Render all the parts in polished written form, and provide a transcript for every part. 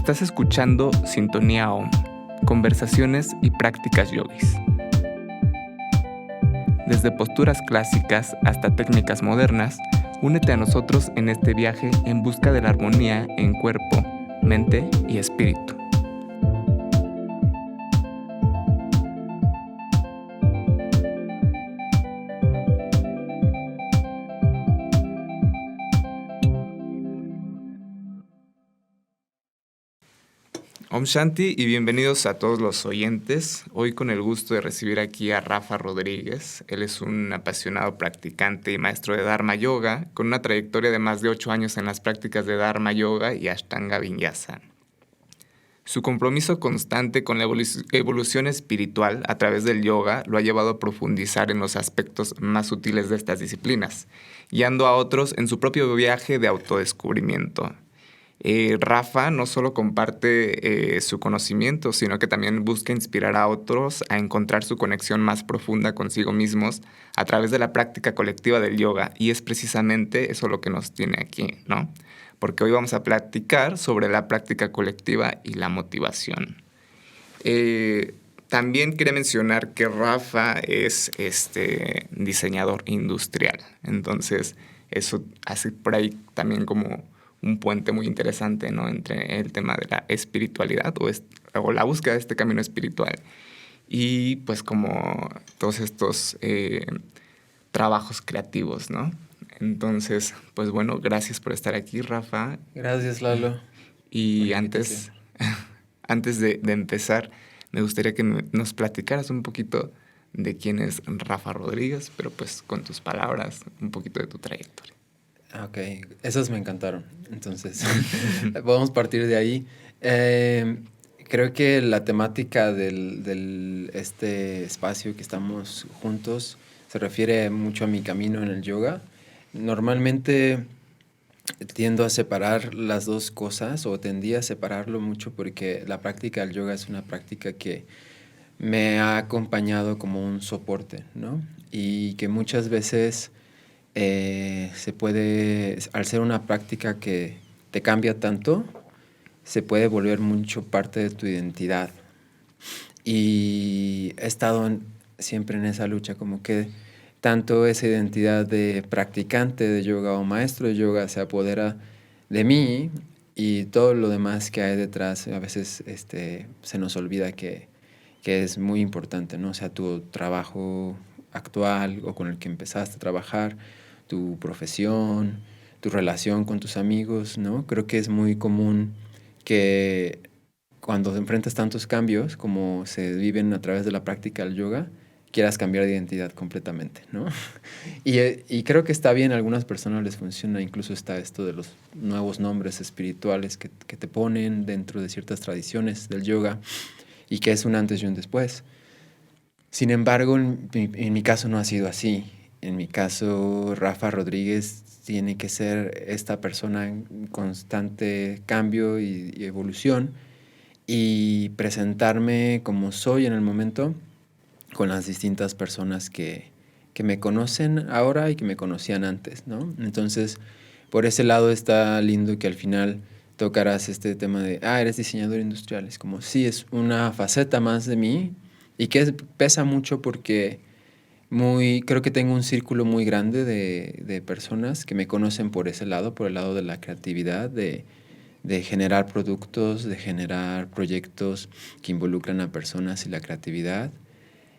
Estás escuchando Sintonía OM, conversaciones y prácticas yogis. Desde posturas clásicas hasta técnicas modernas, únete a nosotros en este viaje en busca de la armonía en cuerpo, mente y espíritu. Om Shanti y bienvenidos a todos los oyentes. Hoy con el gusto de recibir aquí a Rafa Rodríguez. Él es un apasionado practicante y maestro de Dharma Yoga, con una trayectoria de más de 8 años en las prácticas de Dharma Yoga y Ashtanga Vinyasa. Su compromiso constante con la evolución espiritual a través del yoga lo ha llevado a profundizar en los aspectos más sutiles de estas disciplinas, guiando a otros en su propio viaje de autodescubrimiento. Rafa no solo comparte su conocimiento, sino que también busca inspirar a otros a encontrar su conexión más profunda consigo mismos a través de la práctica colectiva del yoga. Y es precisamente eso lo que nos tiene aquí, ¿no? Porque hoy vamos a platicar sobre la práctica colectiva y la motivación. También quería mencionar que Rafa es diseñador industrial. Entonces, eso hace por ahí también como un puente muy interesante, ¿no?, entre el tema de la espiritualidad o la búsqueda de este camino espiritual y pues como todos estos trabajos creativos, ¿no? Entonces, pues bueno, gracias por estar aquí, Rafa. Gracias, Lalo. Y antes de empezar, me gustaría que nos platicaras un poquito de quién es Rafa Rodríguez, pero pues con tus palabras, un poquito de tu trayectoria. Ok, esas me encantaron. Entonces, vamos a partir de ahí. Creo que la temática del espacio que estamos juntos se refiere mucho a mi camino en el yoga. Normalmente tiendo a separar las dos cosas, o tendía a separarlo mucho, porque la práctica del yoga es una práctica que me ha acompañado como un soporte, ¿no? Y que muchas veces se puede, al ser una práctica que te cambia tanto, se puede volver mucho parte de tu identidad. Y he estado siempre en esa lucha, como que tanto esa identidad de practicante de yoga o maestro de yoga se apodera de mí, y todo lo demás que hay detrás a veces se nos olvida que es muy importante, ¿no? O sea, tu trabajo actual o con el que empezaste a trabajar, tu profesión, tu relación con tus amigos, ¿no? Creo que es muy común que cuando enfrentas tantos cambios como se viven a través de la práctica del yoga, quieras cambiar de identidad completamente, ¿no? Y creo que está bien, a algunas personas les funciona, incluso está esto de los nuevos nombres espirituales que te ponen dentro de ciertas tradiciones del yoga, y que es un antes y un después. Sin embargo, en mi caso no ha sido así. En mi caso, Rafa Rodríguez tiene que ser esta persona en constante cambio y evolución, y presentarme como soy en el momento con las distintas personas que me conocen ahora y que me conocían antes, ¿no? Entonces, por ese lado está lindo que al final tocarás este tema de, eres diseñador industrial. Es como, sí, es una faceta más de mí, y que pesa mucho porque creo que tengo un círculo muy grande de personas que me conocen por ese lado, por el lado de la creatividad, de generar productos, de generar proyectos que involucran a personas y la creatividad.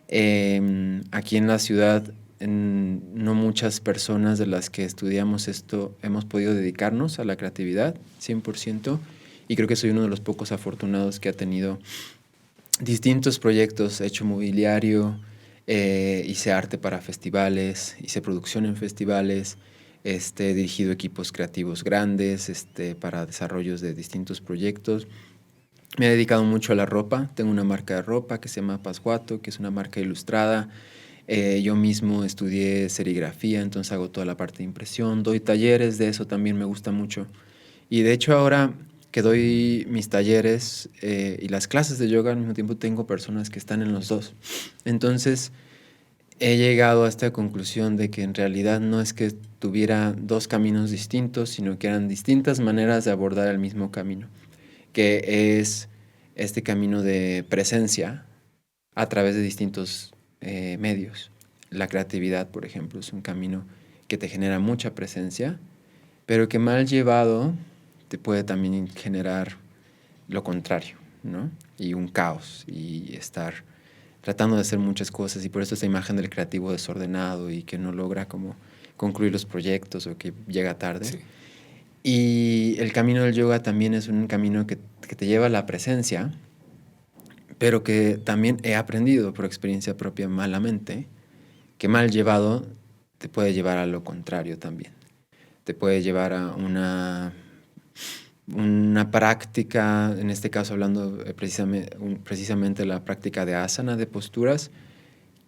Aquí en la ciudad, no muchas personas de las que estudiamos esto hemos podido dedicarnos a la creatividad 100%, y creo que soy uno de los pocos afortunados que ha tenido distintos proyectos. He hecho mobiliario, hice arte para festivales, hice producción en festivales, he dirigido equipos creativos grandes para desarrollos de distintos proyectos. Me he dedicado mucho a la ropa. Tengo una marca de ropa que se llama Pasguato, que es una marca ilustrada. Yo mismo estudié serigrafía, entonces hago toda la parte de impresión. Doy talleres de eso, también me gusta mucho. Y de hecho ahora que doy mis talleres y las clases de yoga, al mismo tiempo tengo personas que están en los dos. Entonces he llegado a esta conclusión de que en realidad no es que tuviera dos caminos distintos, sino que eran distintas maneras de abordar el mismo camino, que es este camino de presencia a través de distintos medios. La creatividad, por ejemplo, es un camino que te genera mucha presencia, pero que mal llevado te puede también generar lo contrario, ¿no? Y un caos y estar tratando de hacer muchas cosas, y por eso esta imagen del creativo desordenado y que no logra como concluir los proyectos o que llega tarde. Sí. Y el camino del yoga también es un camino que te lleva a la presencia, pero que también he aprendido por experiencia propia malamente, que mal llevado te puede llevar a lo contrario también. Te puede llevar a una práctica, en este caso hablando precisamente de la práctica de asana, de posturas,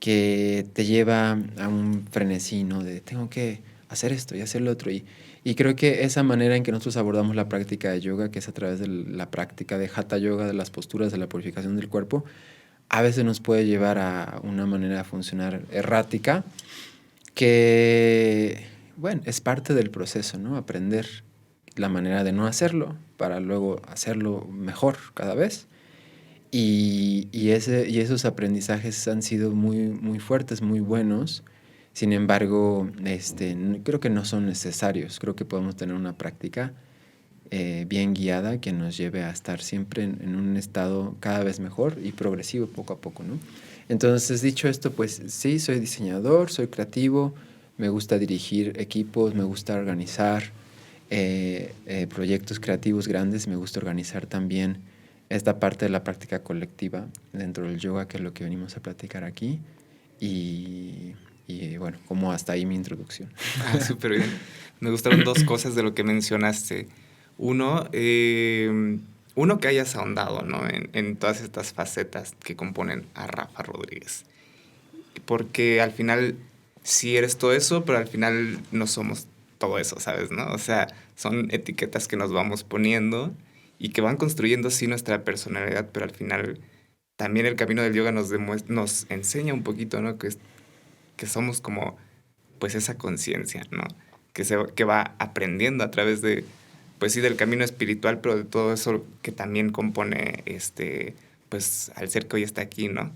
que te lleva a un frenesí, ¿no? De tengo que hacer esto y hacer lo otro. Y creo que esa manera en que nosotros abordamos la práctica de yoga, que es a través de la práctica de hatha yoga, de las posturas, de la purificación del cuerpo, a veces nos puede llevar a una manera de funcionar errática, que, bueno, es parte del proceso, ¿no? Aprender la manera de no hacerlo para luego hacerlo mejor cada vez. Y esos aprendizajes han sido muy fuertes, muy buenos. Sin embargo, creo que no son necesarios. Creo que podemos tener una práctica bien guiada que nos lleve a estar siempre en un estado cada vez mejor y progresivo poco a poco, ¿no? Entonces, dicho esto, pues sí, soy diseñador, soy creativo, me gusta dirigir equipos, me gusta organizar proyectos creativos grandes, me gusta organizar también esta parte de la práctica colectiva dentro del yoga, que es lo que venimos a platicar aquí. Y bueno, como hasta ahí mi introducción. Ah, súper bien. Me gustaron dos cosas de lo que mencionaste. Uno, uno que hayas ahondado, ¿no? En todas estas facetas que componen a Rafa Rodríguez. Porque al final sí eres todo eso, pero al final no somos todo eso, ¿sabes? ¿No? O sea, son etiquetas que nos vamos poniendo y que van construyendo sí nuestra personalidad, pero al final también el camino del yoga nos enseña un poquito, ¿no? Que somos como, pues, esa conciencia, ¿no? Que va aprendiendo a través de, pues sí, del camino espiritual, pero de todo eso que también compone, pues, al ser que hoy está aquí, ¿no?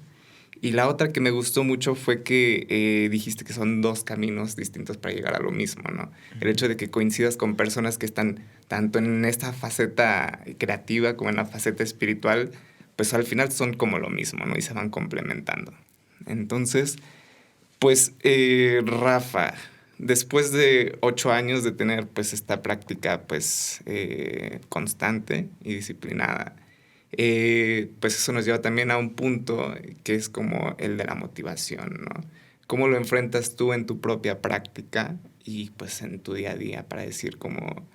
Y la otra que me gustó mucho fue que dijiste que son dos caminos distintos para llegar a lo mismo, ¿no? El hecho de que coincidas con personas que están tanto en esta faceta creativa como en la faceta espiritual, pues al final son como lo mismo, ¿no? Y se van complementando. Entonces, pues, Rafa, después de 8 años de tener pues esta práctica pues constante y disciplinada, pues eso nos lleva también a un punto que es como el de la motivación, ¿no? ¿Cómo lo enfrentas tú en tu propia práctica y pues en tu día a día para decir como,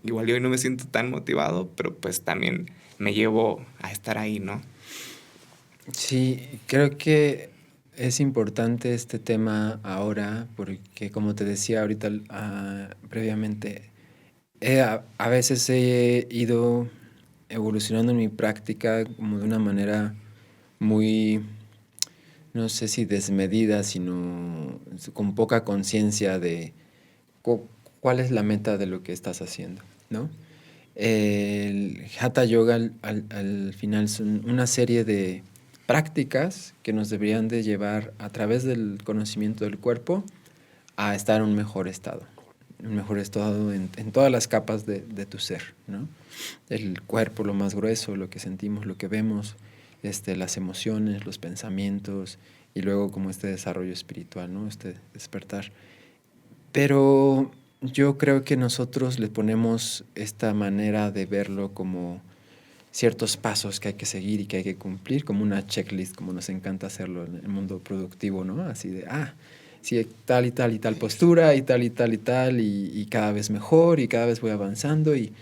igual yo hoy no me siento tan motivado, pero pues también me llevo a estar ahí, ¿no? Sí, creo que es importante este tema ahora porque, como te decía ahorita previamente, a veces he ido evolucionando en mi práctica como de una manera muy, no sé si desmedida, sino con poca conciencia de cuál es la meta de lo que estás haciendo, ¿no? El Hatha Yoga al final son una serie de prácticas que nos deberían de llevar a través del conocimiento del cuerpo a estar en un mejor estado en todas las capas de tu ser, ¿no? El cuerpo, lo más grueso, lo que sentimos, lo que vemos, las emociones, los pensamientos y luego como este desarrollo espiritual, ¿no? Este despertar. Pero yo creo que nosotros le ponemos esta manera de verlo como ciertos pasos que hay que seguir y que hay que cumplir, como una checklist, como nos encanta hacerlo en el mundo productivo, ¿no? Así de, sí, tal y tal y tal postura y tal y tal y tal y cada vez mejor y cada vez voy avanzando y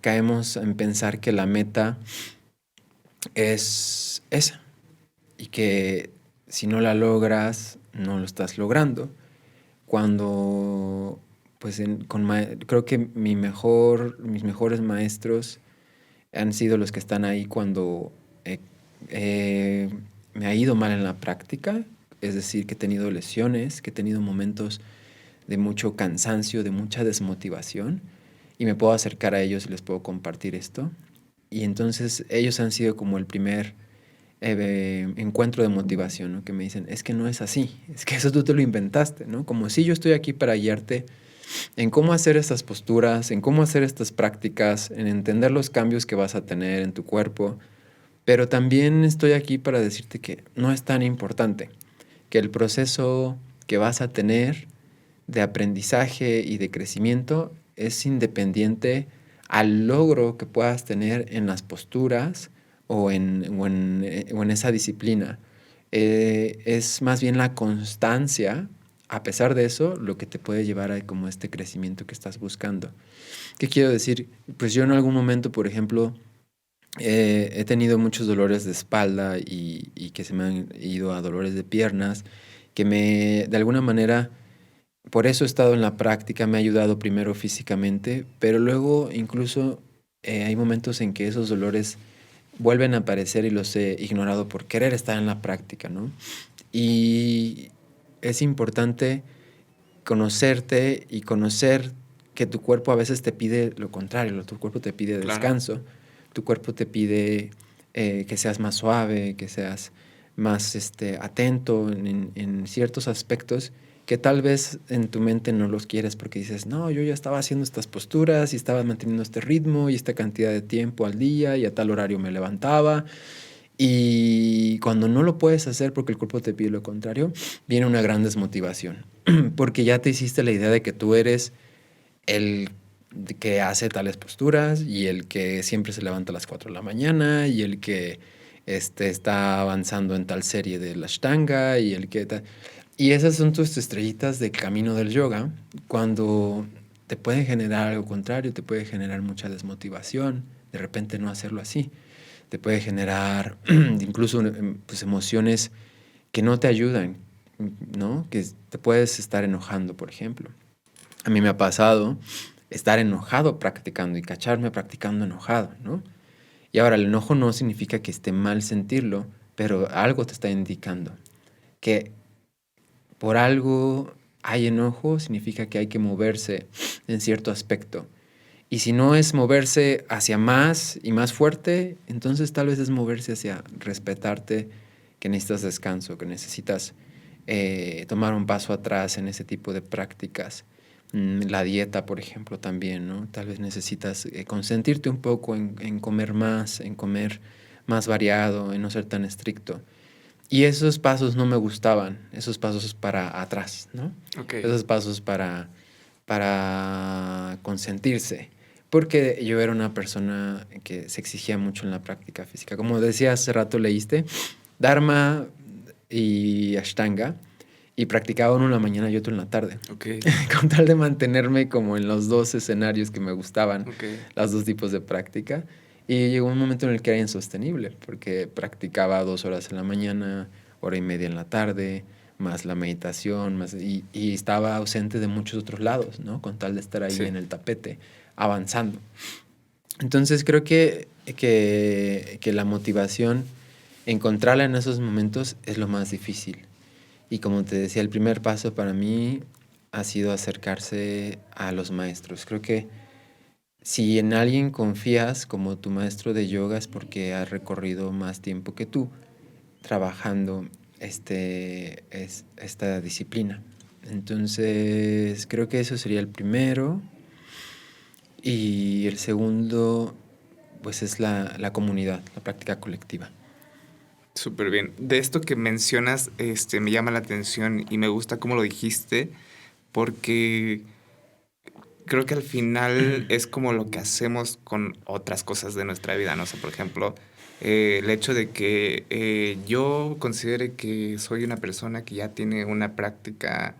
caemos en pensar que la meta es esa y que si no la logras, no lo estás logrando. Cuando, pues, creo que mis mejores maestros han sido los que están ahí cuando me ha ido mal en la práctica, es decir, que he tenido lesiones, que he tenido momentos de mucho cansancio, de mucha desmotivación, y me puedo acercar a ellos y les puedo compartir esto. Y entonces ellos han sido como el primer encuentro de motivación, ¿no? Que me dicen, es que no es así, es que eso tú te lo inventaste, ¿no? Como si yo estoy aquí para guiarte en cómo hacer estas posturas, en cómo hacer estas prácticas, en entender los cambios que vas a tener en tu cuerpo, pero también estoy aquí para decirte que no es tan importante, que el proceso que vas a tener de aprendizaje y de crecimiento es independiente al logro que puedas tener en las posturas o en esa disciplina. Es más bien la constancia, a pesar de eso, lo que te puede llevar a como este crecimiento que estás buscando. ¿Qué quiero decir? Pues yo en algún momento, por ejemplo, he tenido muchos dolores de espalda y que se me han ido a dolores de piernas, que de alguna manera, por eso he estado en la práctica, me ha ayudado primero físicamente, pero luego incluso hay momentos en que esos dolores vuelven a aparecer y los he ignorado por querer estar en la práctica, ¿no? Y es importante conocerte y conocer que tu cuerpo a veces te pide lo contrario, tu cuerpo te pide descanso, claro. Tu cuerpo te pide que seas más suave, que seas más atento en ciertos aspectos que tal vez en tu mente no los quieres porque dices, no, yo ya estaba haciendo estas posturas y estaba manteniendo este ritmo y esta cantidad de tiempo al día y a tal horario me levantaba. Y cuando no lo puedes hacer porque el cuerpo te pide lo contrario, viene una gran desmotivación. Porque ya te hiciste la idea de que tú eres el que hace tales posturas y el que siempre se levanta a las 4 de la mañana y el que está avanzando en tal serie de la Ashtanga y el que... Y esas son tus estrellitas de camino del yoga cuando te pueden generar algo contrario, te puede generar mucha desmotivación, de repente no hacerlo así. Te puede generar incluso pues, emociones que no te ayudan, ¿no? Que te puedes estar enojando, por ejemplo. A mí me ha pasado estar enojado practicando y cacharme practicando enojado, ¿no? Y ahora el enojo no significa que esté mal sentirlo, pero algo te está indicando. Que por algo hay enojo significa que hay que moverse en cierto aspecto. Y si no es moverse hacia más y más fuerte, entonces tal vez es moverse hacia respetarte, que necesitas descanso, que necesitas tomar un paso atrás en ese tipo de prácticas. La dieta, por ejemplo, también, ¿no? Tal vez necesitas consentirte un poco en comer más, en comer más variado, en no ser tan estricto. Y esos pasos no me gustaban, esos pasos para atrás, ¿no? Okay. Esos pasos para consentirse. Porque yo era una persona que se exigía mucho en la práctica física. Como decía hace rato, leíste, Dharma y Ashtanga, y practicaba uno en la mañana y otro en la tarde. Okay. Con tal de mantenerme como en los dos escenarios que me gustaban, Okay. los dos tipos de práctica. Y llegó un momento en el que era insostenible, porque practicaba 2 horas en la mañana, 1 hora y media en la tarde, más la meditación, y estaba ausente de muchos otros lados, ¿no? Con tal de estar ahí en el tapete, avanzando. Entonces creo que la motivación, encontrarla en esos momentos es lo más difícil. Y como te decía, el primer paso para mí ha sido acercarse a los maestros. Creo que si en alguien confías como tu maestro de yoga es porque ha recorrido más tiempo que tú trabajando esta disciplina. Entonces, creo que eso sería el primero. Y el segundo, pues es la comunidad, la práctica colectiva. Súper bien. De esto que mencionas, me llama la atención y me gusta cómo lo dijiste, porque creo que al final es como lo que hacemos con otras cosas de nuestra vida, ¿no? O sea, por ejemplo, el hecho de que yo considere que soy una persona que ya tiene una práctica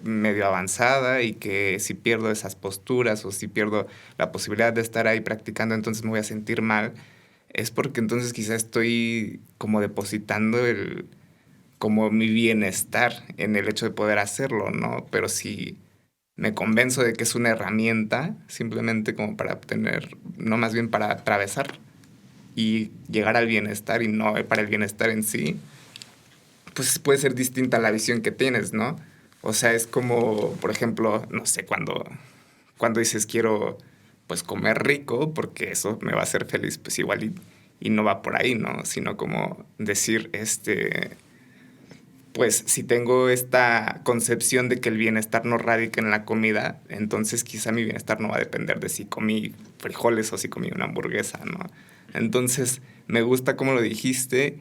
medio avanzada y que si pierdo esas posturas o si pierdo la posibilidad de estar ahí practicando, entonces me voy a sentir mal, es porque entonces quizá estoy como depositando como mi bienestar en el hecho de poder hacerlo, ¿no? Pero si me convenzo de que es una herramienta simplemente como para obtener, no más bien para atravesar y llegar al bienestar y no para el bienestar en sí, pues puede ser distinta la visión que tienes, ¿no? O sea, es como, por ejemplo, no sé, Cuando dices quiero pues comer rico porque eso me va a hacer feliz, pues igual y no va por ahí, ¿no? Sino como decir, pues si tengo esta concepción de que el bienestar no radica en la comida, entonces quizá mi bienestar no va a depender de si comí frijoles o si comí una hamburguesa, ¿no? Entonces me gusta cómo lo dijiste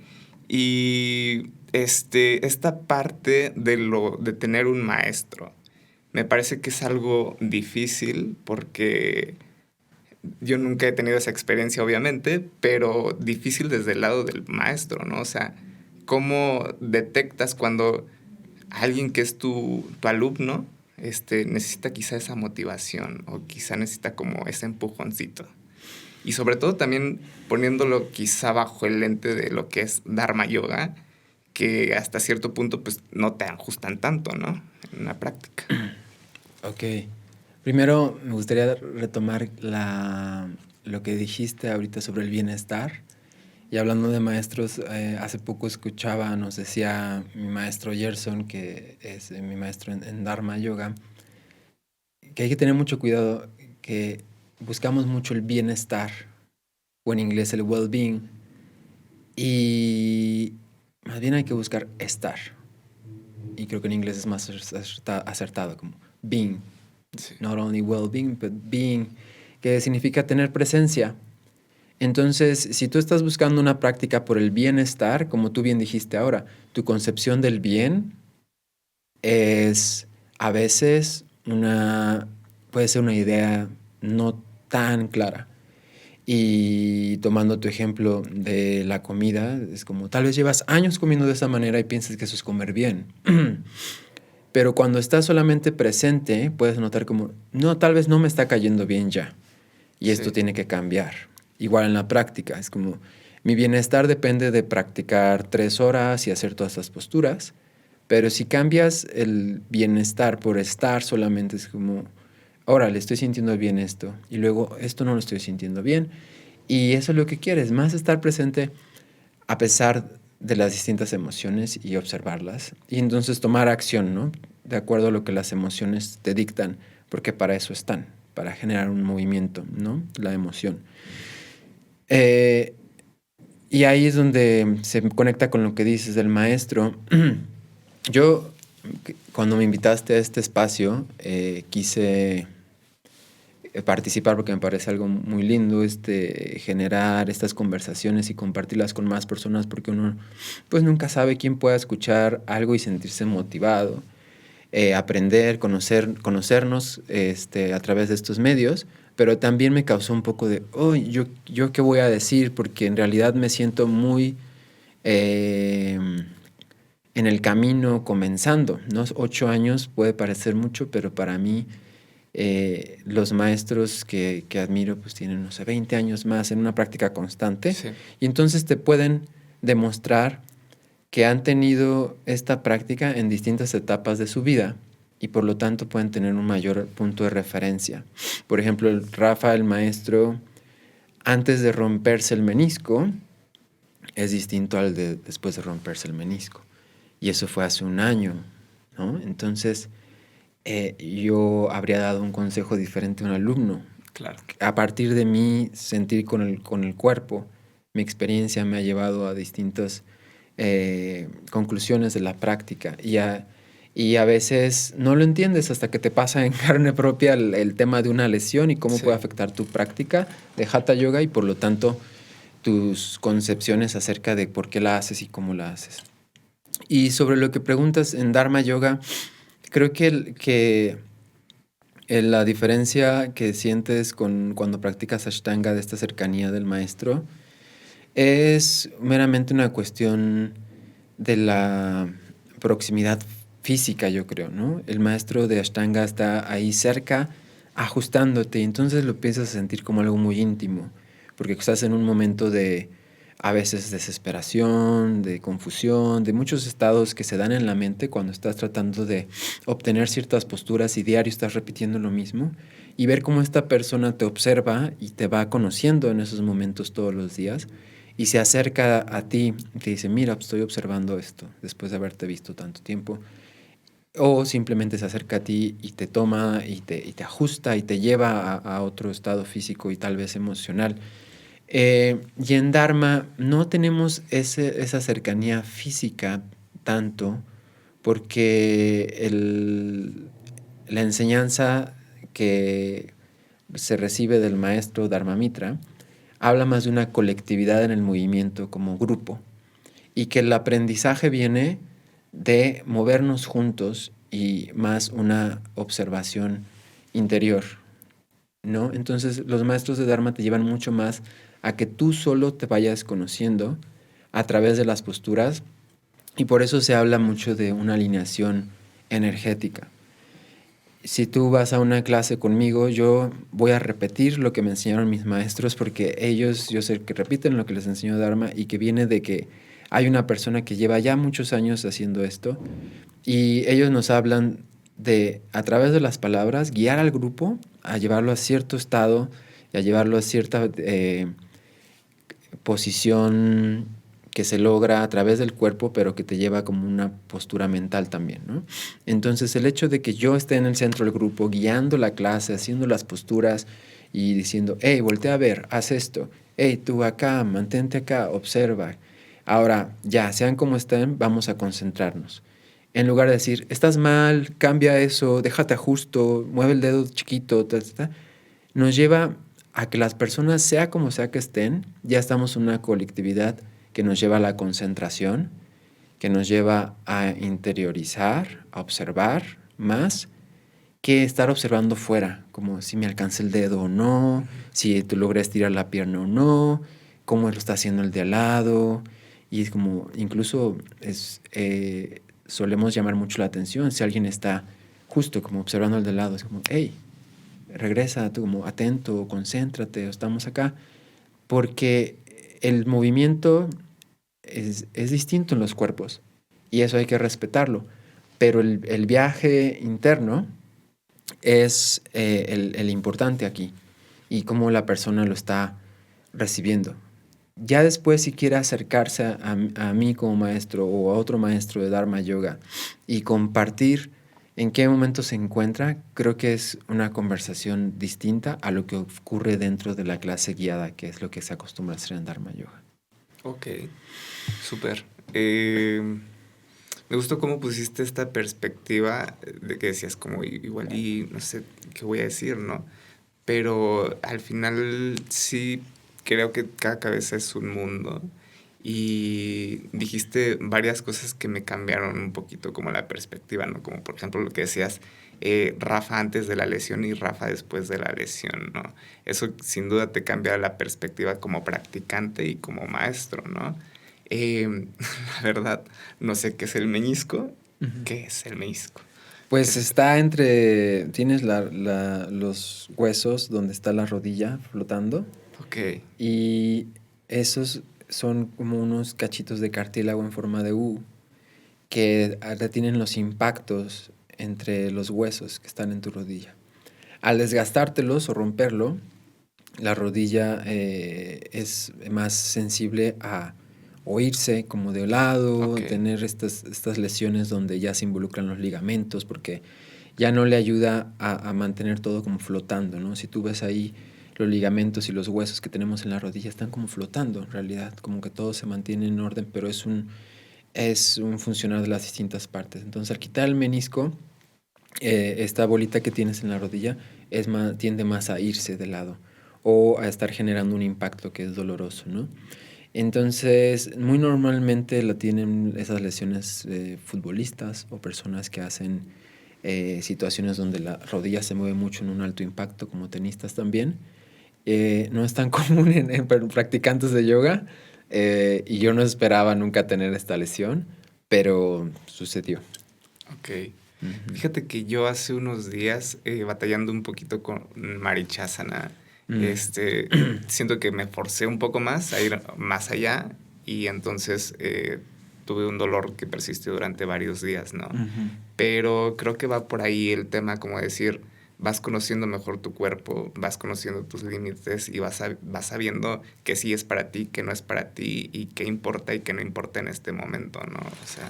y esta parte de tener un maestro, me parece que es algo difícil porque yo nunca he tenido esa experiencia, obviamente, pero difícil desde el lado del maestro, ¿no? O sea, ¿cómo detectas cuando alguien que es tu alumno necesita quizá esa motivación o quizá necesita como ese empujoncito? Y sobre todo también poniéndolo quizá bajo el lente de lo que es Dharma Yoga, que hasta cierto punto pues no te ajustan tanto, ¿no? En la práctica. Ok. Primero me gustaría retomar lo que dijiste ahorita sobre el bienestar. Y hablando de maestros, hace poco escuchaba, nos decía mi maestro Gerson, que es mi maestro en Dharma Yoga, que hay que tener mucho cuidado, que buscamos mucho el bienestar, o en inglés el well-being, y más bien hay que buscar estar. Y creo que en inglés es más acertado, como being. Sí. Not only well-being, but being, que significa tener presencia. Entonces, si tú estás buscando una práctica por el bienestar, como tú bien dijiste ahora, tu concepción del bien es a veces puede ser una idea no tan clara. Y tomando tu ejemplo de la comida, es como tal vez llevas años comiendo de esa manera y piensas que eso es comer bien. Pero cuando estás solamente presente, puedes notar como, no, tal vez no me está cayendo bien ya. Y esto Sí. tiene que cambiar. Igual en la práctica, es como, mi bienestar depende de practicar 3 horas y hacer todas estas posturas. Pero si cambias el bienestar por estar solamente, es como, órale, estoy sintiendo bien esto. Y luego, esto no lo estoy sintiendo bien. Y eso es lo que quieres, más estar presente a pesar de las distintas emociones y observarlas. Y entonces tomar acción, ¿no? De acuerdo a lo que las emociones te dictan, porque para eso están, para generar un movimiento, ¿no? La emoción. Y ahí es donde se conecta con lo que dices del maestro. Yo, cuando me invitaste a este espacio, quise participar porque me parece algo muy lindo generar estas conversaciones y compartirlas con más personas porque uno pues nunca sabe quién pueda escuchar algo y sentirse motivado, aprender, conocernos a través de estos medios, pero también me causó un poco de, oh, yo qué voy a decir, porque en realidad me siento muy en el camino comenzando, ¿no? 8 años puede parecer mucho, pero para mí los maestros que admiro pues tienen, no sé, 20 años más en una práctica constante, Sí. y entonces te pueden demostrar que han tenido esta práctica en distintas etapas de su vida y por lo tanto pueden tener un mayor punto de referencia. Por ejemplo, Rafa, el maestro, antes de romperse el menisco, es distinto al de después de romperse el menisco. Y eso fue hace un año, ¿no? Entonces, yo habría dado un consejo diferente a un alumno. Claro. A partir de mí sentir con el cuerpo, mi experiencia me ha llevado a distintas conclusiones de la práctica. Y a veces no lo entiendes hasta que te pasa en carne propia el tema de una lesión y cómo Sí. puede afectar tu práctica de Hatha Yoga y por lo tanto tus concepciones acerca de por qué la haces y cómo la haces. Y sobre lo que preguntas en Dharma Yoga, creo que la diferencia que sientes cuando practicas Ashtanga de esta cercanía del maestro es meramente una cuestión de la proximidad física, yo creo, ¿no? El maestro de Ashtanga está ahí cerca, ajustándote, y entonces lo empiezas a sentir como algo muy íntimo, porque estás en un momento de, a veces, desesperación, de confusión, de muchos estados que se dan en la mente cuando estás tratando de obtener ciertas posturas y diario estás repitiendo lo mismo, y ver cómo esta persona te observa y te va conociendo en esos momentos todos los días, y se acerca a ti y te dice, mira, estoy observando esto después de haberte visto tanto tiempo. o simplemente se acerca a ti y te toma y te ajusta y te lleva a otro estado físico y tal vez emocional. Y en Dharma no tenemos esa cercanía física tanto porque la enseñanza que se recibe del maestro Dharmamitra habla más de una colectividad en el movimiento como grupo y que el aprendizaje viene de movernos juntos y más una observación interior, ¿no? Entonces los maestros de Dharma te llevan mucho más a que tú solo te vayas conociendo a través de las posturas y por eso se habla mucho de una alineación energética. Si tú vas a una clase conmigo, yo voy a repetir lo que me enseñaron mis maestros porque ellos, yo sé que repiten lo que les enseñó Dharma y que viene de que hay una persona que lleva ya muchos años haciendo esto y ellos nos hablan de, a través de las palabras, guiar al grupo a llevarlo a cierto estado y a llevarlo a cierta posición que se logra a través del cuerpo, pero que te lleva como una postura mental también, ¿no? Entonces, el hecho de que yo esté en el centro del grupo, guiando la clase, haciendo las posturas y diciendo, hey, voltea a ver, haz esto, hey, tú acá, mantente acá, observa. Ahora, ya, sean como estén, vamos a concentrarnos. En lugar de decir, estás mal, cambia eso, déjate ajusto, mueve el dedo chiquito, nos lleva a que las personas, sea como sea que estén, ya estamos en una colectividad que nos lleva a la concentración, que nos lleva a interiorizar, a observar más que estar observando fuera, como si me alcanza el dedo o no, si tú logras estirar la pierna o no, cómo lo está haciendo el de al lado. Y es como, incluso solemos llamar mucho la atención si alguien está justo como observando al de al lado, es como, hey, regresa, tú como atento, concéntrate, estamos acá, porque el movimiento es distinto en los cuerpos y eso hay que respetarlo, pero el viaje interno es el importante aquí y cómo la persona lo está recibiendo. Ya después, si quiere acercarse a mí como maestro o a otro maestro de Dharma Yoga y compartir en qué momento se encuentra, creo que es una conversación distinta a lo que ocurre dentro de la clase guiada, que es lo que se acostumbra a hacer en Dharma Yoga. Ok, súper. Me gustó cómo pusiste esta perspectiva de que decías como igual y no sé qué voy a decir, ¿no? Pero al final sí creo que cada cabeza es un mundo y dijiste varias cosas que me cambiaron un poquito como la perspectiva, ¿no? Como por ejemplo lo que decías, Rafa antes de la lesión y Rafa después de la lesión, ¿no? Eso sin duda te cambia la perspectiva como practicante y como maestro, ¿no? La verdad, no sé qué es el meñisco. Ujú. ¿Qué es el meñisco? Pues está entre, tienes los huesos donde está la rodilla flotando Ok, y esos son como unos cachitos de cartílago en forma de U que retienen los impactos entre los huesos que están en tu rodilla. Al desgastártelos o romperlo, la rodilla es más sensible a oírse como de lado, ok. tener estas lesiones donde ya se involucran los ligamentos, porque ya no le ayuda a mantener todo como flotando, ¿no? Si tú ves ahí los ligamentos y los huesos que tenemos en la rodilla están como flotando en realidad, como que todo se mantiene en orden, pero es un funcionar de las distintas partes. Entonces, al quitar el menisco, esta bolita que tienes en la rodilla tiende más a irse de lado o a estar generando un impacto que es doloroso, ¿no? Entonces, muy normalmente la tienen esas lesiones futbolistas o personas que hacen situaciones donde la rodilla se mueve mucho en un alto impacto, como tenistas también. No es tan común en practicantes de yoga y yo no esperaba nunca tener esta lesión, pero sucedió. Ok. Ujú. Fíjate que yo hace unos días, batallando un poquito con Marichasana, Mm. siento que me forcé un poco más a ir más allá y entonces tuve un dolor que persistió durante varios días, ¿no? Ujú. Pero creo que va por ahí el tema, como decir, vas conociendo mejor tu cuerpo, vas conociendo tus límites y vas sabiendo que sí es para ti, que no es para ti y qué importa y qué no importa en este momento, ¿no? O sea...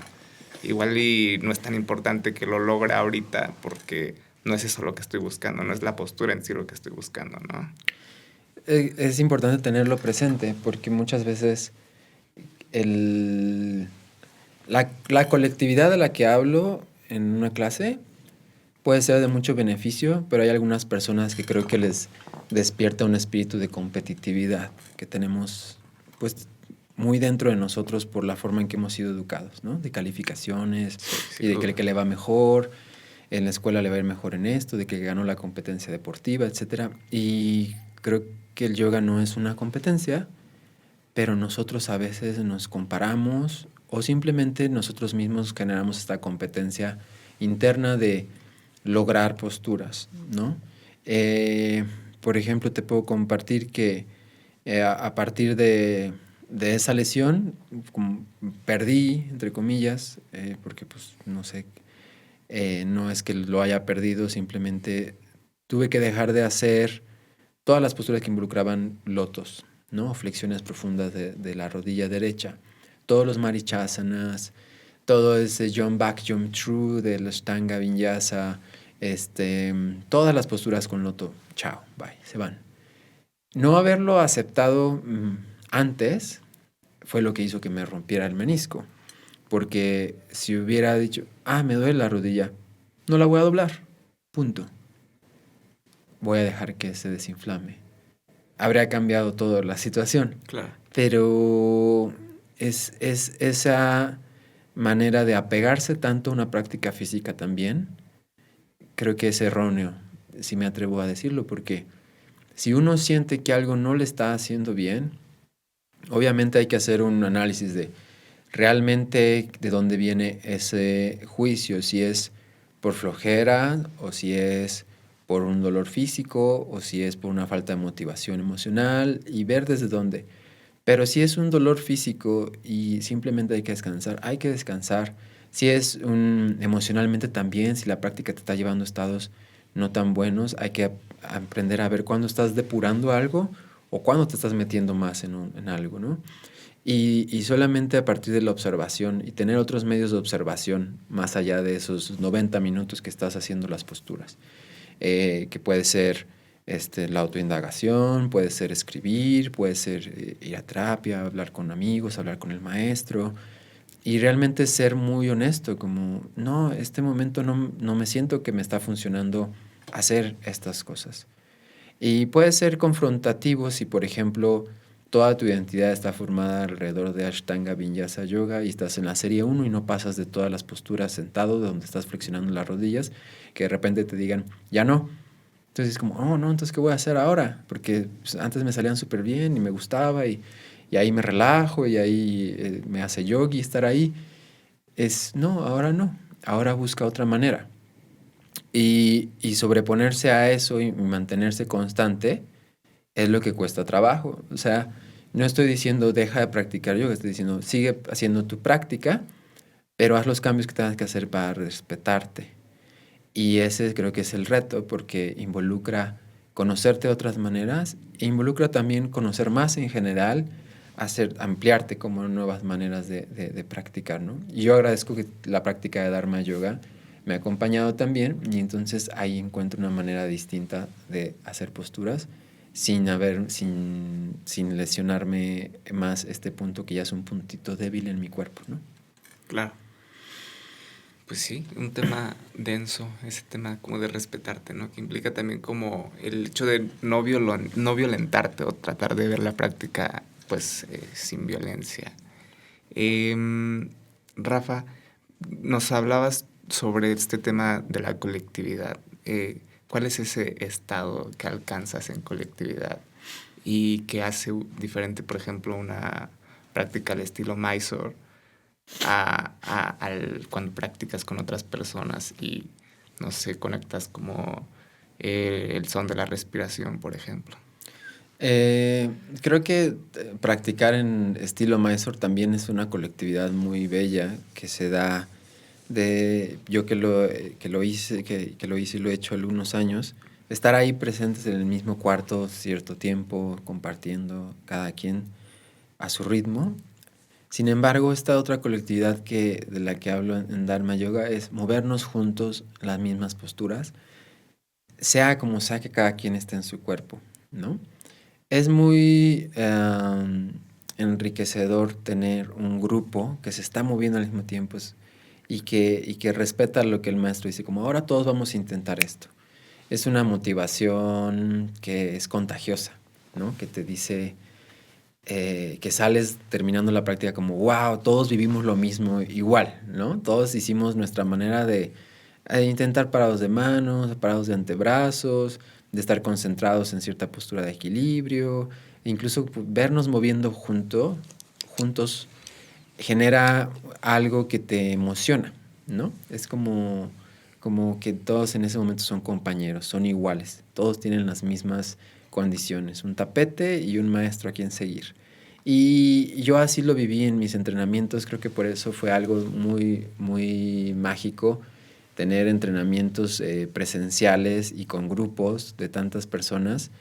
igual y no es tan importante que lo logre ahorita porque no es eso lo que estoy buscando, no es la postura en sí lo que estoy buscando, ¿no? Es importante tenerlo presente porque muchas veces la colectividad de la que hablo en una clase puede ser de mucho beneficio, pero hay algunas personas que creo que les despierta un espíritu de competitividad que tenemos pues muy dentro de nosotros por la forma en que hemos sido educados, ¿no? De calificaciones Sí, y de sin que el duda. que le va mejor, en la escuela le va a ir mejor en esto, de que ganó la competencia deportiva, etcétera. Y creo que el yoga no es una competencia, pero nosotros a veces nos comparamos o simplemente nosotros mismos generamos esta competencia interna de lograr posturas, ¿no? Eh, por ejemplo, te puedo compartir que a partir de esa lesión perdí, entre comillas, porque pues no sé, no es que lo haya perdido, simplemente tuve que dejar de hacer todas las posturas que involucraban lotos, ¿no? Flexiones profundas de la rodilla derecha, todos los marichasanas, todo ese jump back, jump through del Ashtanga Vinyasa, todas las posturas con loto, chao, bye, se van. No haberlo aceptado antes fue lo que hizo que me rompiera el menisco, porque si hubiera dicho, me duele la rodilla, no la voy a doblar, punto. Voy a dejar que se desinflame. Habría cambiado toda la situación. Claro. Pero es esa manera de apegarse tanto a una práctica física también, creo que es erróneo, si me atrevo a decirlo, porque si uno siente que algo no le está haciendo bien, obviamente hay que hacer un análisis de realmente de dónde viene ese juicio, si es por flojera o si es por un dolor físico o si es por una falta de motivación emocional y ver desde dónde. Pero si es un dolor físico y simplemente hay que descansar, hay que descansar. Si es emocionalmente también, si la práctica te está llevando a estados no tan buenos, hay que aprender a ver cuándo estás depurando algo o cuándo te estás metiendo más en algo, ¿no? Y solamente a partir de la observación y tener otros medios de observación más allá de esos 90 minutos que estás haciendo las posturas, que puede ser la autoindagación, puede ser escribir, puede ser ir a terapia, hablar con amigos, hablar con el maestro y realmente ser muy honesto, como, no, este momento no me siento que me está funcionando hacer estas cosas. Y puede ser confrontativo si, por ejemplo, toda tu identidad está formada alrededor de Ashtanga Vinyasa Yoga y estás en la serie 1 y no pasas de todas las posturas sentado, de donde estás flexionando las rodillas, que de repente te digan, ya no. Entonces es como, oh, no, entonces ¿qué voy a hacer ahora? Porque pues, antes me salían súper bien y me gustaba y ahí me relajo y ahí me hace yogi estar ahí. No, ahora no. Ahora busca otra manera. Y sobreponerse a eso y mantenerse constante es lo que cuesta trabajo. O sea, no estoy diciendo deja de practicar yoga, estoy diciendo sigue haciendo tu práctica, pero haz los cambios que tengas que hacer para respetarte. Y ese creo que es el reto porque involucra conocerte de otras maneras e involucra también conocer más en general, ampliarte como nuevas maneras de practicar, ¿no? Y yo agradezco que la práctica de Dharma Yoga me ha acompañado también y entonces ahí encuentro una manera distinta de hacer posturas sin lesionarme más este punto que ya es un puntito débil en mi cuerpo, ¿no? Claro. Pues sí, un tema denso, ese tema como de respetarte, ¿no? Que implica también como el hecho de no violentarte o tratar de ver la práctica, pues, sin violencia. Rafa, nos hablabas sobre este tema de la colectividad. ¿Cuál es ese estado que alcanzas en colectividad y que hace diferente, por ejemplo, una práctica al estilo Mysore cuando practicas con otras personas y, no sé, conectas como el son de la respiración, por ejemplo? Creo que practicar en estilo Mysore también es una colectividad muy bella que se da yo que lo hice, que lo hice y lo he hecho algunos años, estar ahí presentes en el mismo cuarto cierto tiempo, compartiendo cada quien a su ritmo, Sin embargo, esta otra colectividad de la que hablo en Dharma Yoga es movernos juntos en las mismas posturas, sea como sea que cada quien esté en su cuerpo, ¿no? Es muy enriquecedor tener un grupo que se está moviendo al mismo tiempo y que respeta lo que el maestro dice, como ahora todos vamos a intentar esto. Es una motivación que es contagiosa, ¿no? Que te dice que sales terminando la práctica como, wow, todos vivimos lo mismo igual, ¿no? Todos hicimos nuestra manera de intentar parados de manos, parados de antebrazos, de estar concentrados en cierta postura de equilibrio, e incluso vernos moviendo juntos genera algo que te emociona, ¿no? Es como que todos en ese momento son compañeros, son iguales, todos tienen las mismas condiciones, un tapete y un maestro a quien seguir. Y yo así lo viví en mis entrenamientos, creo que por eso fue algo muy, muy mágico tener entrenamientos presenciales y con grupos de tantas personas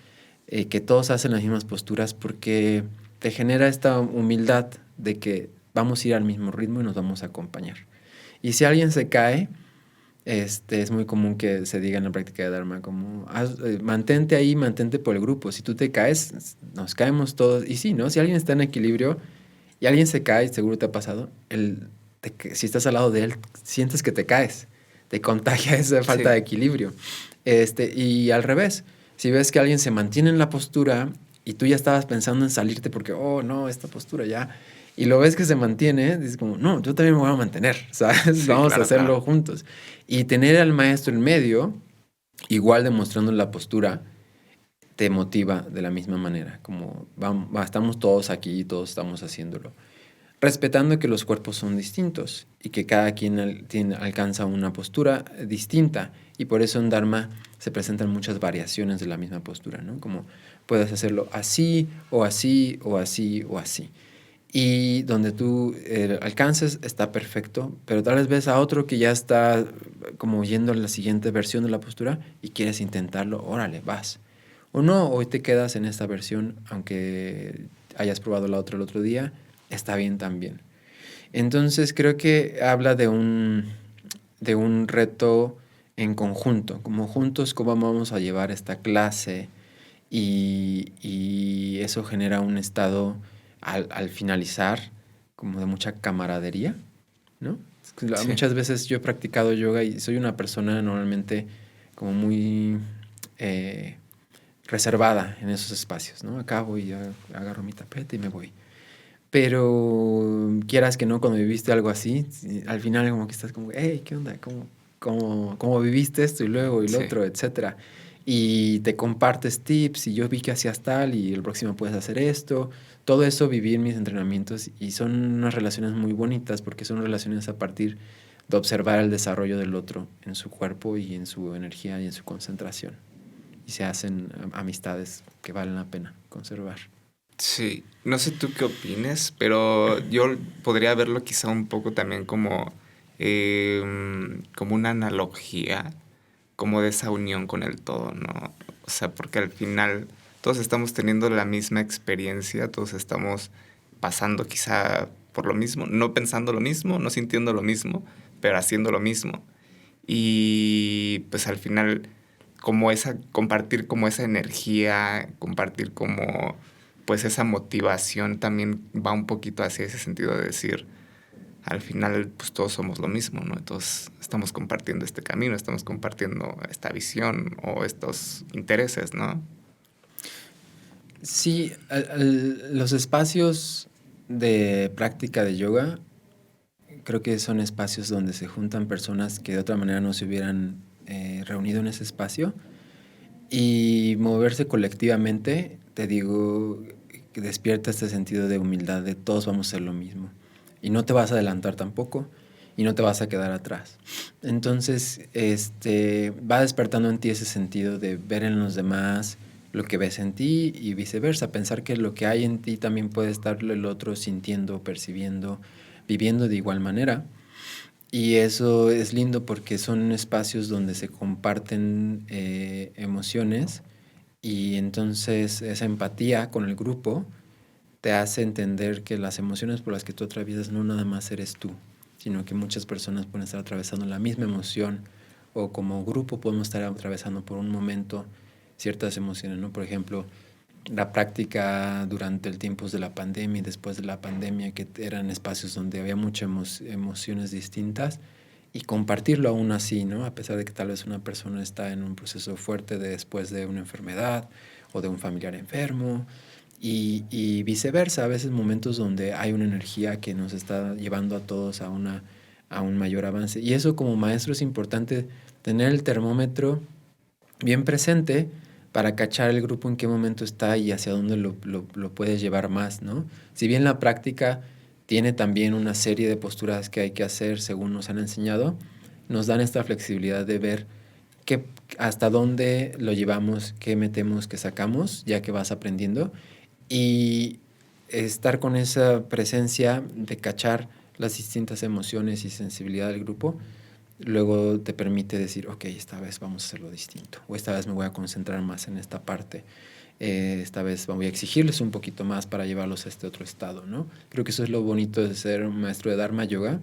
que todos hacen las mismas posturas porque te genera esta humildad de que vamos a ir al mismo ritmo y nos vamos a acompañar. Y si alguien se cae, es muy común que se diga en la práctica de Dharma como mantente ahí, mantente por el grupo. Si tú te caes, nos caemos todos. Y sí, ¿no? Si alguien está en equilibrio y alguien se cae, seguro te ha pasado, si estás al lado de él, sientes que te caes, te contagia esa falta Sí. de equilibrio. Y al revés, si ves que alguien se mantiene en la postura y tú ya estabas pensando en salirte porque, oh, no, esta postura ya, y lo ves que se mantiene, dices como, no, yo también me voy a mantener, ¿sabes? Sí, Vamos a claro, hacerlo claro. juntos. Y tener al maestro en medio, igual demostrando la postura, te motiva de la misma manera, como estamos todos aquí, todos estamos haciéndolo respetando que los cuerpos son distintos y que cada quien alcanza una postura distinta. Y por eso en Dharma se presentan muchas variaciones de la misma postura, ¿no? Como puedes hacerlo así, o así, o así, o así. Y donde tú alcances está perfecto, pero tal vez ves a otro que ya está como yendo a la siguiente versión de la postura y quieres intentarlo, órale, vas. O no, hoy te quedas en esta versión, aunque hayas probado la otra el otro día, está bien también. Entonces creo que habla de un reto en conjunto, como juntos cómo vamos a llevar esta clase y eso genera un estado al finalizar como de mucha camaradería, ¿no? Sí. Muchas veces yo he practicado yoga y soy una persona normalmente como muy eh, reservada en esos espacios, ¿no? Acabo y agarro mi tapete y me voy. Pero quieras que no, cuando viviste algo así, al final como que estás como, hey, ¿qué onda? ¿Cómo viviste esto y luego y lo Sí. otro, etcétera? Y te compartes tips y yo vi que hacías tal y el próximo puedes hacer esto. Todo eso viví en mis entrenamientos y son unas relaciones muy bonitas porque son relaciones a partir de observar el desarrollo del otro en su cuerpo y en su energía y en su concentración. Y se hacen amistades que valen la pena conservar. Sí, no sé tú qué opines, pero yo podría verlo quizá un poco también como, como una analogía, como de esa unión con el todo, ¿no? O sea, porque al final todos estamos teniendo la misma experiencia, todos estamos pasando quizá por lo mismo, no pensando lo mismo, no sintiendo lo mismo, pero haciendo lo mismo. Y pues al final, como esa, compartir como esa energía, compartir como pues esa motivación también va un poquito hacia ese sentido de decir, al final pues todos somos lo mismo, ¿no? Todos estamos compartiendo este camino, estamos compartiendo esta visión o estos intereses, ¿no? Sí, los espacios de práctica de yoga creo que son espacios donde se juntan personas que de otra manera no se hubieran reunido en ese espacio y moverse colectivamente, te digo, que despierta este sentido de humildad de todos vamos a hacer lo mismo y no te vas a adelantar tampoco y no te vas a quedar atrás. Entonces, va despertando en ti ese sentido de ver en los demás lo que ves en ti y viceversa, pensar que lo que hay en ti también puede estarlo el otro sintiendo, percibiendo, viviendo de igual manera. Y eso es lindo porque son espacios donde se comparten emociones y entonces esa empatía con el grupo te hace entender que las emociones por las que tú atraviesas no nada más eres tú, sino que muchas personas pueden estar atravesando la misma emoción, o como grupo podemos estar atravesando por un momento ciertas emociones, ¿no? Por ejemplo, la práctica durante el tiempo de la pandemia y después de la pandemia, que eran espacios donde había muchas emociones distintas, y compartirlo aún así, ¿no? A pesar de que tal vez una persona está en un proceso fuerte después de una enfermedad o de un familiar enfermo, y viceversa, a veces momentos donde hay una energía que nos está llevando a todos a un mayor avance. Y eso como maestro es importante, tener el termómetro bien presente para cachar el grupo en qué momento está y hacia dónde lo puedes llevar más, ¿no? Si bien la práctica tiene también una serie de posturas que hay que hacer según nos han enseñado, nos dan esta flexibilidad de ver qué, hasta dónde lo llevamos, qué metemos, qué sacamos, ya que vas aprendiendo, y estar con esa presencia de cachar las distintas emociones y sensibilidad del grupo, luego te permite decir, ok, esta vez vamos a hacerlo distinto, o esta vez me voy a concentrar más en esta parte, esta vez voy a exigirles un poquito más para llevarlos a este otro estado, ¿no? Creo que eso es lo bonito de ser un maestro de Dharma Yoga,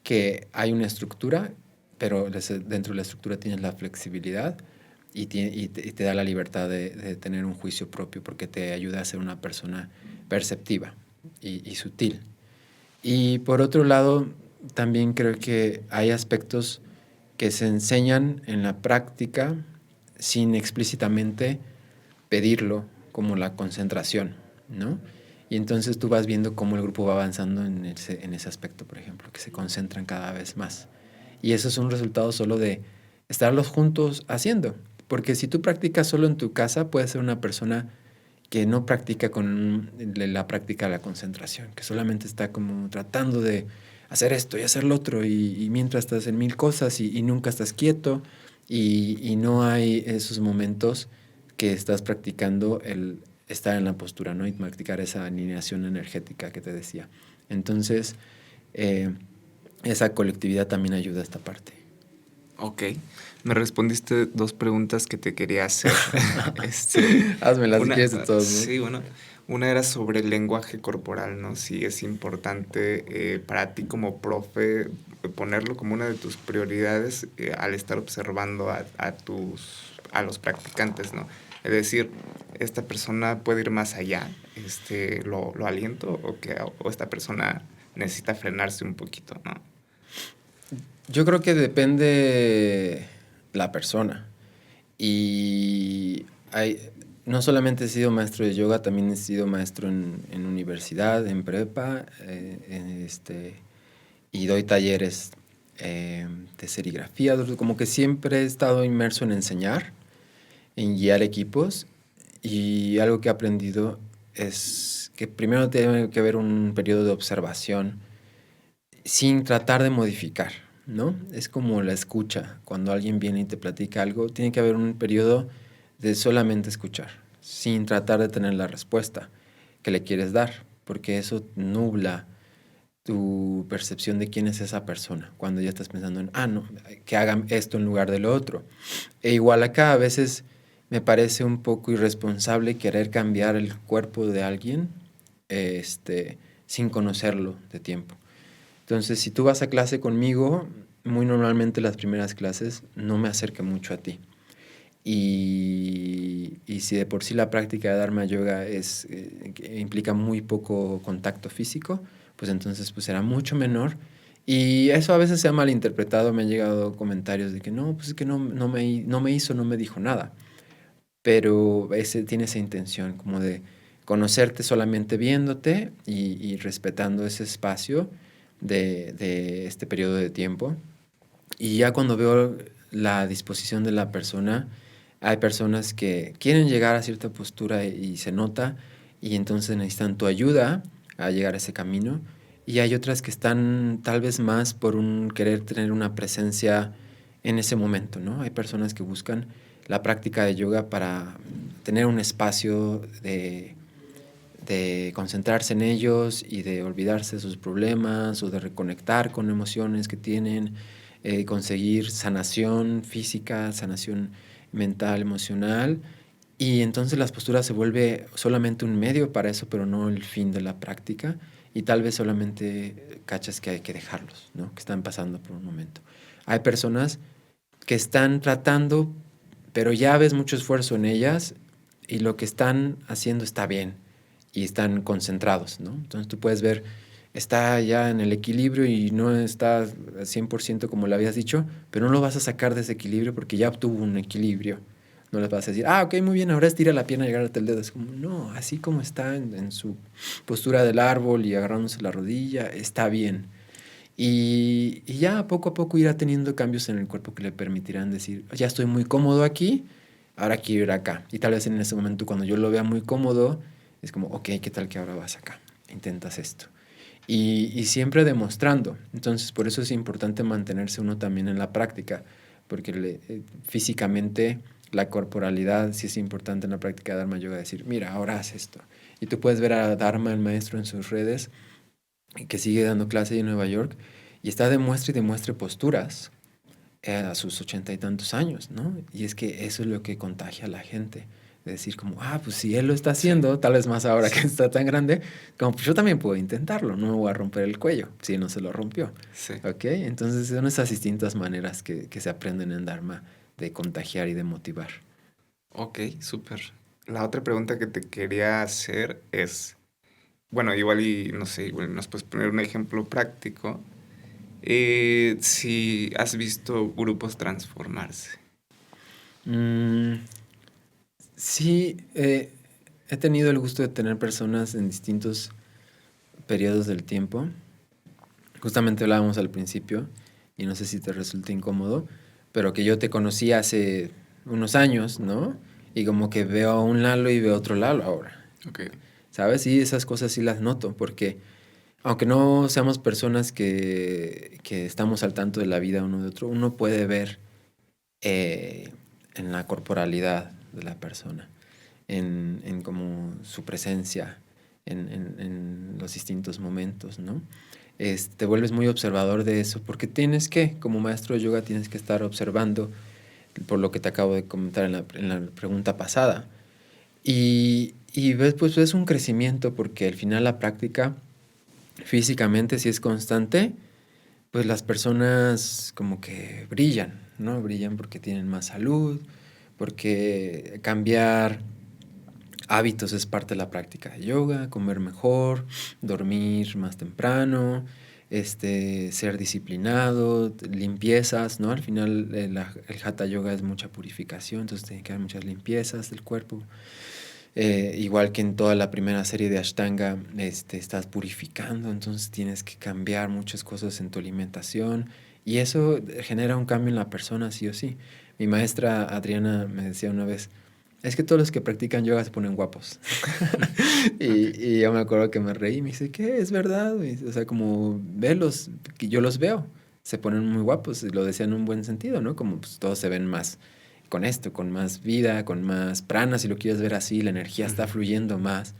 que hay una estructura, pero dentro de la estructura tienes la flexibilidad y te da la libertad de tener un juicio propio, porque te ayuda a ser una persona perceptiva y sutil. Y por otro lado, también creo que hay aspectos que se enseñan en la práctica sin explícitamente pedirlo, como la concentración, ¿no? Y entonces tú vas viendo cómo el grupo va avanzando en ese aspecto, por ejemplo, que se concentran cada vez más. Y eso es un resultado solo de estarlos juntos haciendo. Porque si tú practicas solo en tu casa, puedes ser una persona que no practica con la práctica de la concentración, que solamente está como tratando de hacer esto y hacer lo otro, y mientras estás en mil cosas y nunca estás quieto, y no hay esos momentos que estás practicando el estar en la postura, ¿no? Y practicar esa alineación energética que te decía. Entonces, esa colectividad también ayuda a esta parte. Ok, me respondiste dos preguntas que te quería hacer. Házmelas si quieres de todos modos. Sí, bueno, una era sobre el lenguaje corporal, ¿no? Si es importante para ti como profe ponerlo como una de tus prioridades al estar observando a los practicantes, ¿no? Es decir, esta persona puede ir más allá, lo aliento, o esta persona necesita frenarse un poquito, ¿no? Yo creo que depende la persona. Y no solamente he sido maestro de yoga, también he sido maestro en universidad, en prepa, y doy talleres de serigrafía. Como que siempre he estado inmerso en enseñar, en guiar equipos, y algo que he aprendido es que primero tiene que haber un periodo de observación sin tratar de modificar, ¿no? Es como la escucha. Cuando alguien viene y te platica algo, tiene que haber un periodo de solamente escuchar, sin tratar de tener la respuesta que le quieres dar, porque eso nubla tu percepción de quién es esa persona, cuando ya estás pensando en, no, que hagan esto en lugar de lo otro. E igual acá, a veces me parece un poco irresponsable querer cambiar el cuerpo de alguien sin conocerlo de tiempo. Entonces, si tú vas a clase conmigo, muy normalmente las primeras clases no me acerque mucho a ti. Y si de por sí la práctica de Dharma Yoga implica muy poco contacto físico, pues entonces pues será mucho menor. Y eso a veces se ha malinterpretado. Me han llegado comentarios de que no, pues es que no me dijo nada. Pero tiene esa intención como de conocerte solamente viéndote y respetando ese espacio de este periodo de tiempo. Y ya cuando veo la disposición de la persona, hay personas que quieren llegar a cierta postura y se nota, y entonces necesitan tu ayuda a llegar a ese camino. Y hay otras que están tal vez más por querer tener una presencia en ese momento, ¿no? Hay personas que buscan la práctica de yoga para tener un espacio de concentrarse en ellos y de olvidarse de sus problemas, o de reconectar con emociones que tienen, conseguir sanación física, sanación mental, emocional, Y entonces las posturas se vuelve solamente un medio para eso, pero no el fin de la práctica. Y tal vez solamente cachas que hay que dejarlos, ¿no? Que están pasando por un momento. Hay personas que están tratando, pero ya ves mucho esfuerzo en ellas y lo que están haciendo está bien y están concentrados, ¿no? Entonces tú puedes ver, está ya en el equilibrio y no está al 100% como le habías dicho, pero no lo vas a sacar de ese equilibrio porque ya obtuvo un equilibrio. No les vas a decir, ok, muy bien, ahora estira la pierna y agárrate el dedo. Es como, no, así como está en su postura del árbol y agarrándose la rodilla, está bien. Y ya poco a poco irá teniendo cambios en el cuerpo que le permitirán decir, ya estoy muy cómodo aquí, ahora quiero ir acá. Y tal vez en ese momento cuando yo lo vea muy cómodo, es como, ok, ¿qué tal que ahora vas acá? Intentas esto. Y siempre demostrando. Entonces, por eso es importante mantenerse uno también en la práctica, porque físicamente la corporalidad sí es importante en la práctica de Dharma Yoga, decir, mira, ahora haz esto. Y tú puedes ver a Dharma, el maestro, en sus redes, que sigue dando clase en Nueva York, y está demuestre y demuestre posturas a sus 80 y tantos años, ¿no? Y es que eso es lo que contagia a la gente. De decir como, pues si él lo está haciendo, tal vez más ahora que está tan grande, como pues yo también puedo intentarlo, no me voy a romper el cuello si él no se lo rompió. Sí. ¿Ok? Entonces son esas distintas maneras que se aprenden en Dharma de contagiar y de motivar. Ok, súper. La otra pregunta que te quería hacer es, bueno, igual y no sé, igual nos puedes poner un ejemplo práctico. Si has visto grupos transformarse. Mm, sí, he tenido el gusto de tener personas en distintos periodos del tiempo. Justamente hablábamos al principio, y no sé si te resulta incómodo, pero que yo te conocí hace unos años, ¿no? Y como que veo a un Lalo y veo a otro Lalo ahora. Ok. ¿Sabes? Y esas cosas sí las noto, porque aunque no seamos personas que estamos al tanto de la vida uno de otro, uno puede ver en la corporalidad de la persona, en como su presencia, en los distintos momentos, ¿no? Te vuelves muy observador de eso, porque tienes que, como maestro de yoga, tienes que estar observando, por lo que te acabo de comentar en la pregunta pasada. Y ves, pues es un crecimiento, porque al final la práctica físicamente, si es constante, pues las personas como que brillan, ¿no? Brillan porque tienen más salud, porque cambiar hábitos es parte de la práctica de yoga, comer mejor, dormir más temprano, ser disciplinado, limpiezas, ¿no? Al final el Hatha Yoga es mucha purificación, entonces tiene que haber muchas limpiezas del cuerpo. Igual que en toda la primera serie de Ashtanga, estás purificando, entonces tienes que cambiar muchas cosas en tu alimentación y eso genera un cambio en la persona, sí o sí. Mi maestra Adriana me decía una vez, es que todos los que practican yoga se ponen guapos. Ok. Y yo me acuerdo que me reí y me dice, ¿qué? Es verdad. O sea, como velos, que yo los veo, se ponen muy guapos, y lo decía en un buen sentido, ¿no? Como pues, todos se ven más con esto, con más vida, con más prana, si lo quieres ver así, la energía está Ujú. fluyendo más.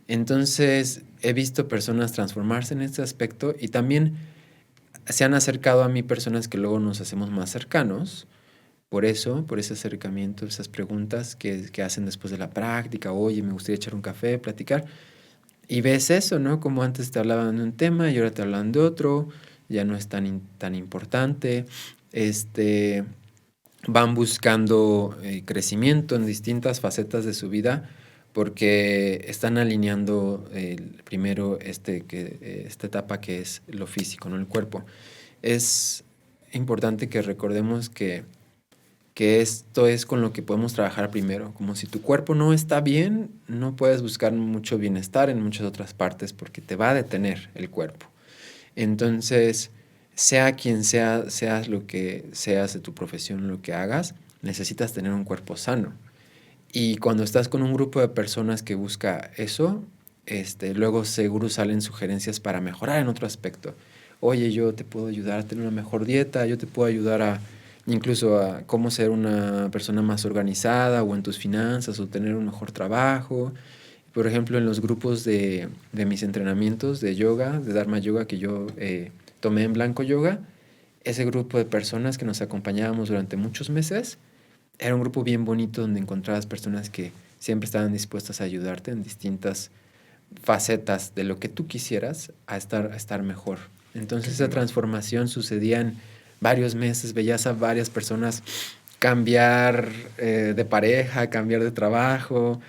Entonces, he visto personas transformarse en este aspecto y también se han acercado a mí personas que luego nos hacemos más cercanos por eso, por ese acercamiento, esas preguntas que hacen después de la práctica, oye, me gustaría echar un café, platicar, y ves eso, ¿no? Como antes te hablaban de un tema y ahora te hablan de otro, ya no es tan importante, este, van buscando crecimiento en distintas facetas de su vida porque están alineando primero esta etapa que es lo físico, ¿no? El cuerpo. Es importante que recordemos que esto es con lo que podemos trabajar primero. Como si tu cuerpo no está bien, no puedes buscar mucho bienestar en muchas otras partes porque te va a detener el cuerpo. Entonces, sea quien sea, seas lo que seas de tu profesión, lo que hagas, necesitas tener un cuerpo sano. Y cuando estás con un grupo de personas que busca eso, luego seguro salen sugerencias para mejorar en otro aspecto. Oye, yo te puedo ayudar a tener una mejor dieta, yo te puedo ayudar a incluso a cómo ser una persona más organizada o en tus finanzas o tener un mejor trabajo. Por ejemplo, en los grupos de mis entrenamientos de yoga, de Dharma Yoga que yo tomé en Blanco Yoga, ese grupo de personas que nos acompañábamos durante muchos meses, era un grupo bien bonito donde encontrabas personas que siempre estaban dispuestas a ayudarte en distintas facetas de lo que tú quisieras a estar mejor. Entonces esa transformación sucedía en varios meses, veías a varias personas cambiar de pareja, cambiar de trabajo,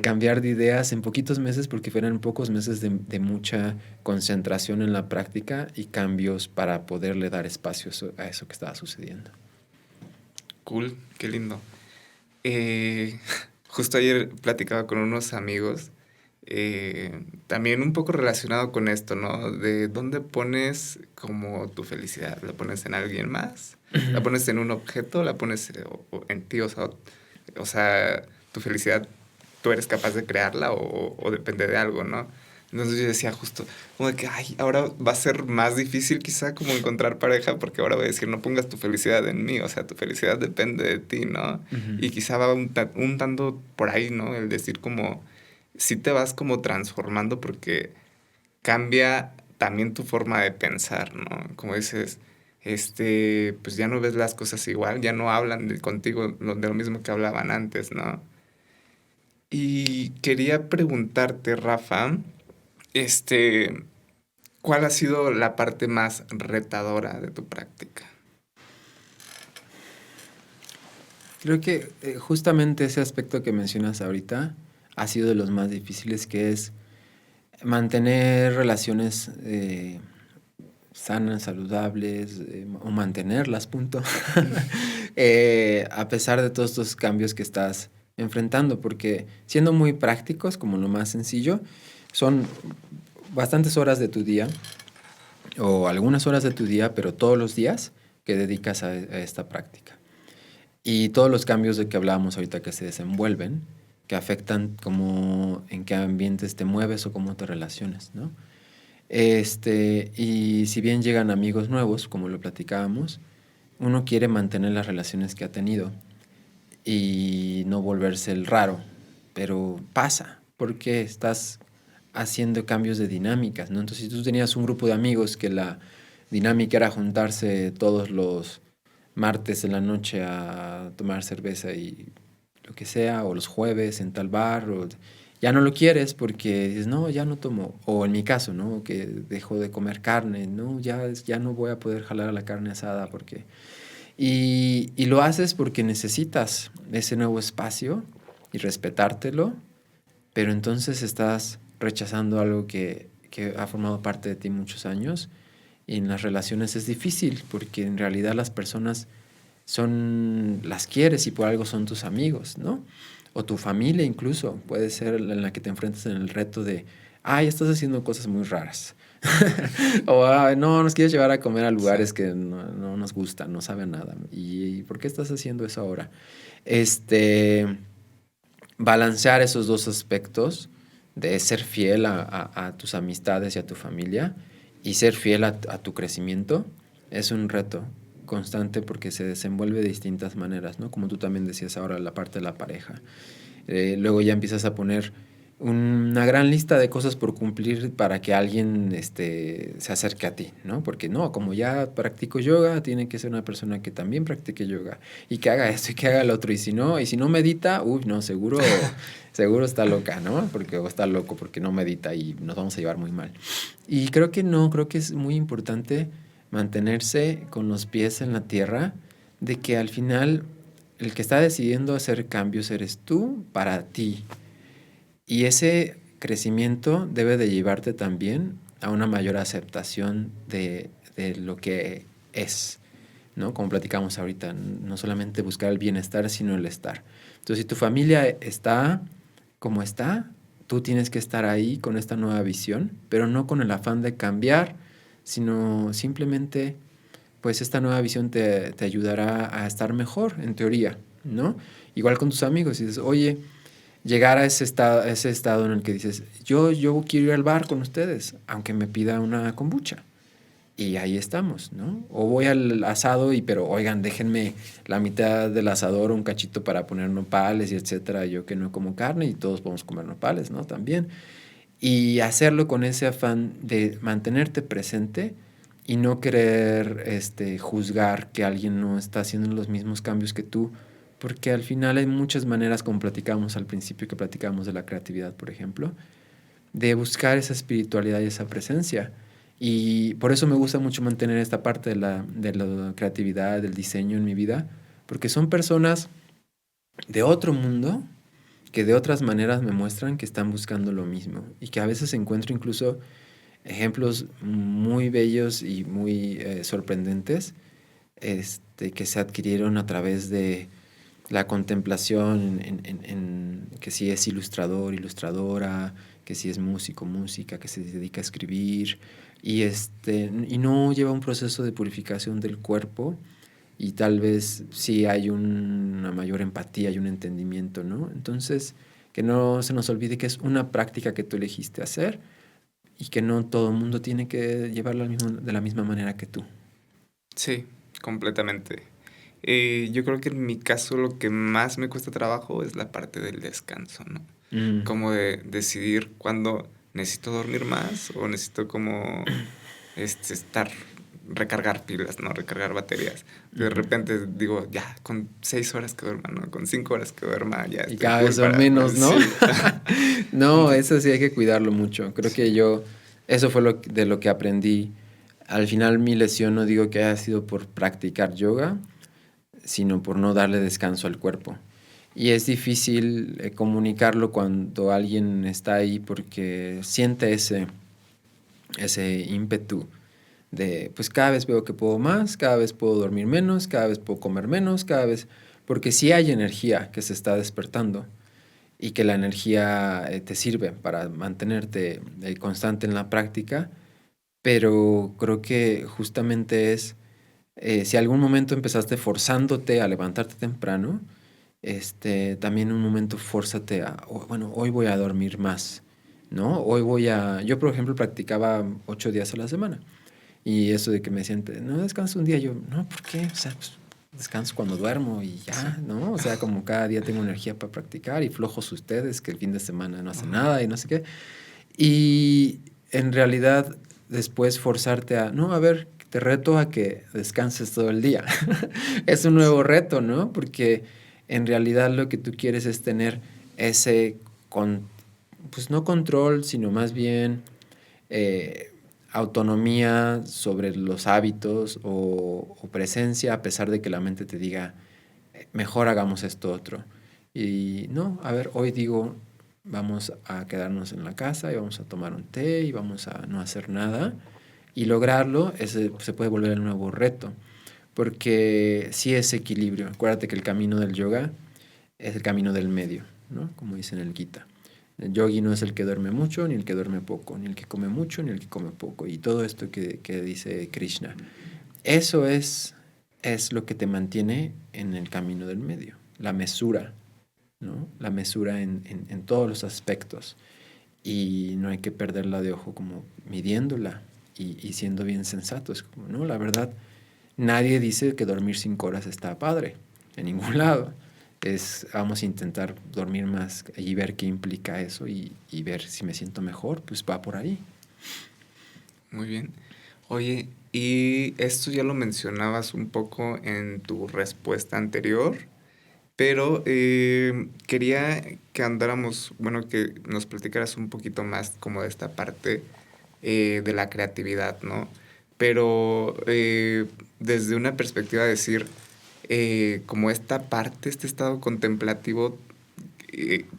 cambiar de ideas en poquitos meses, porque fueron pocos meses de mucha concentración en la práctica y cambios para poderle dar espacio a eso que estaba sucediendo. Cool, qué lindo. Eh, Justo ayer platicaba con unos amigos, también un poco relacionado con esto, ¿no? De dónde pones como tu felicidad. ¿La pones en alguien más? ¿La pones en un objeto? ¿La pones en ti? O sea, tu felicidad, ¿tú eres capaz de crearla o depende de algo, ¿no? Entonces yo decía justo, como de que, ay, ahora va a ser más difícil quizá como encontrar pareja porque ahora voy a decir, no pongas tu felicidad en mí, o sea, tu felicidad depende de ti, ¿no? Ujú. Y quizá va un tanto por ahí, ¿no? El decir como, sí te vas como transformando porque cambia también tu forma de pensar, ¿no? Como dices, pues ya no ves las cosas igual, ya no hablan contigo de lo mismo que hablaban antes, ¿no? Y quería preguntarte, Rafa, este, ¿cuál ha sido la parte más retadora de tu práctica? Creo que justamente ese aspecto que mencionas ahorita ha sido de los más difíciles, que es mantener relaciones sanas, saludables, o mantenerlas, punto, a pesar de todos estos cambios que estás enfrentando, porque siendo muy prácticos, como lo más sencillo, son bastantes horas de tu día, o algunas horas de tu día, pero todos los días que dedicas a esta práctica. Y todos los cambios de que hablábamos ahorita que se desenvuelven, que afectan como en qué ambientes te mueves o cómo te relacionas, ¿no? Y si bien llegan amigos nuevos, como lo platicábamos, uno quiere mantener las relaciones que ha tenido y no volverse el raro, pero pasa, porque estás haciendo cambios de dinámicas, ¿no? Entonces, si tú tenías un grupo de amigos que la dinámica era juntarse todos los martes en la noche a tomar cerveza y lo que sea, o los jueves en tal bar, o ya no lo quieres porque dices, no, ya no tomo, o en mi caso, ¿no? Que dejo de comer carne, ¿no? Ya no voy a poder jalar a la carne asada porque... Y lo haces porque necesitas ese nuevo espacio y respetártelo, pero entonces estás rechazando algo que ha formado parte de ti muchos años y en las relaciones es difícil porque en realidad las personas las quieres y por algo son tus amigos, ¿no? O tu familia incluso, puede ser en la que te enfrentas en el reto de, ay, estás haciendo cosas muy raras. O, ay, no, nos quieres llevar a comer a Sí. lugares que no nos gustan, no saben nada. ¿Y por qué estás haciendo eso ahora? Este, Balancear esos dos aspectos de ser fiel a tus amistades y a tu familia y ser fiel a tu crecimiento es un reto constante porque se desenvuelve de distintas maneras, ¿no? Como tú también decías ahora, la parte de la pareja. Luego ya empiezas a poner una gran lista de cosas por cumplir para que alguien se acerque a ti, ¿no? Porque no, como ya practico yoga, tiene que ser una persona que también practique yoga y que haga esto y que haga lo otro. Y si no medita, uy, no, seguro está loca, ¿no? O está loco porque no medita y nos vamos a llevar muy mal. Y creo que no, creo que es muy importante mantenerse con los pies en la tierra, de que al final el que está decidiendo hacer cambios eres tú para ti. Y ese crecimiento debe de llevarte también a una mayor aceptación de lo que es, ¿no? Como platicamos ahorita, no solamente buscar el bienestar, sino el estar. Entonces, si tu familia está como está, tú tienes que estar ahí con esta nueva visión, pero no con el afán de cambiar, sino simplemente, pues esta nueva visión te ayudará a estar mejor, en teoría, ¿no? Igual con tus amigos, y dices, oye, llegar a ese estado en el que dices, yo quiero ir al bar con ustedes, aunque me pida una kombucha. Y ahí estamos, ¿no? O voy al asado pero oigan, déjenme la mitad del asador, un cachito para poner nopales y etcétera. Yo que no como carne y todos podemos comer nopales, ¿no? También. Y hacerlo con ese afán de mantenerte presente y no querer juzgar que alguien no está haciendo los mismos cambios que tú porque al final hay muchas maneras, como platicamos al principio, que platicamos de la creatividad, por ejemplo, de buscar esa espiritualidad y esa presencia. Y por eso me gusta mucho mantener esta parte de la creatividad, del diseño en mi vida, porque son personas de otro mundo que de otras maneras me muestran que están buscando lo mismo y que a veces encuentro incluso ejemplos muy bellos y muy sorprendentes que se adquirieron a través de la contemplación que si es ilustrador, ilustradora, que si es músico, música, que se dedica a escribir y no lleva un proceso de purificación del cuerpo y tal vez sí hay una mayor empatía y un entendimiento, ¿no? Entonces, que no se nos olvide que es una práctica que tú elegiste hacer y que no todo el mundo tiene que llevarlo de la misma manera que tú. Sí, completamente. Yo creo que en mi caso lo que más me cuesta trabajo es la parte del descanso, ¿no? Mm. Como de decidir cuándo necesito dormir más o necesito como recargar pilas, ¿no? Recargar baterías. De repente digo, ya, con 6 horas que duerma, ¿no? Con 5 horas que duerma, ya Y estoy cada full vez son para... menos, ¿no? Sí. No, Entonces, eso sí hay que cuidarlo mucho. Creo que eso fue de lo que aprendí. Al final mi lesión no digo que haya sido por practicar yoga, sino por no darle descanso al cuerpo. Y es difícil comunicarlo cuando alguien está ahí porque siente ese ímpetu de, pues cada vez veo que puedo más, cada vez puedo dormir menos, cada vez puedo comer menos, cada vez, porque sí hay energía que se está despertando y que la energía te sirve para mantenerte constante en la práctica, pero creo que justamente si algún momento empezaste forzándote a levantarte temprano, también en un momento fórzate bueno, hoy voy a dormir más, ¿no? Yo por ejemplo practicaba 8 días a la semana y eso de que me decían, no descanso un día, yo, no, ¿por qué? O sea, pues descanso cuando duermo y sí. ya, ¿no? O sea, como cada día tengo energía para practicar y flojos ustedes que el fin de semana no hacen Ajá. nada y no sé qué. Y en realidad después forzarte no, a ver, te reto a que descanses todo el día. Es un nuevo Sí. reto, ¿no? Porque en realidad lo que tú quieres es tener ese, pues no control, sino más bien eh, autonomía sobre los hábitos o presencia a pesar de que la mente te diga, mejor hagamos esto otro. Y no, a ver, hoy digo, vamos a quedarnos en la casa y vamos a tomar un té y vamos a no hacer nada. Y lograrlo se puede volver el nuevo reto, porque sí es equilibrio. Acuérdate que el camino del yoga es el camino del medio, ¿no? Como dice en el Gita. El yogi no es el que duerme mucho, ni el que duerme poco, ni el que come mucho, ni el que come poco. Y todo esto que dice Krishna. Eso es lo que te mantiene en el camino del medio. La mesura, ¿no? La mesura en todos los aspectos. Y no hay que perderla de ojo como midiéndola y siendo bien sensatos. Como, ¿no? La verdad, nadie dice que dormir 5 horas está padre, en ningún lado. Vamos a intentar dormir más y ver qué implica eso y ver si me siento mejor, pues va por ahí. Muy bien. Oye, y esto ya lo mencionabas un poco en tu respuesta anterior, pero quería que andáramos, bueno, que nos platicaras un poquito más como de esta parte de la creatividad, ¿no? Pero desde una perspectiva de decir, como esta parte, este estado contemplativo,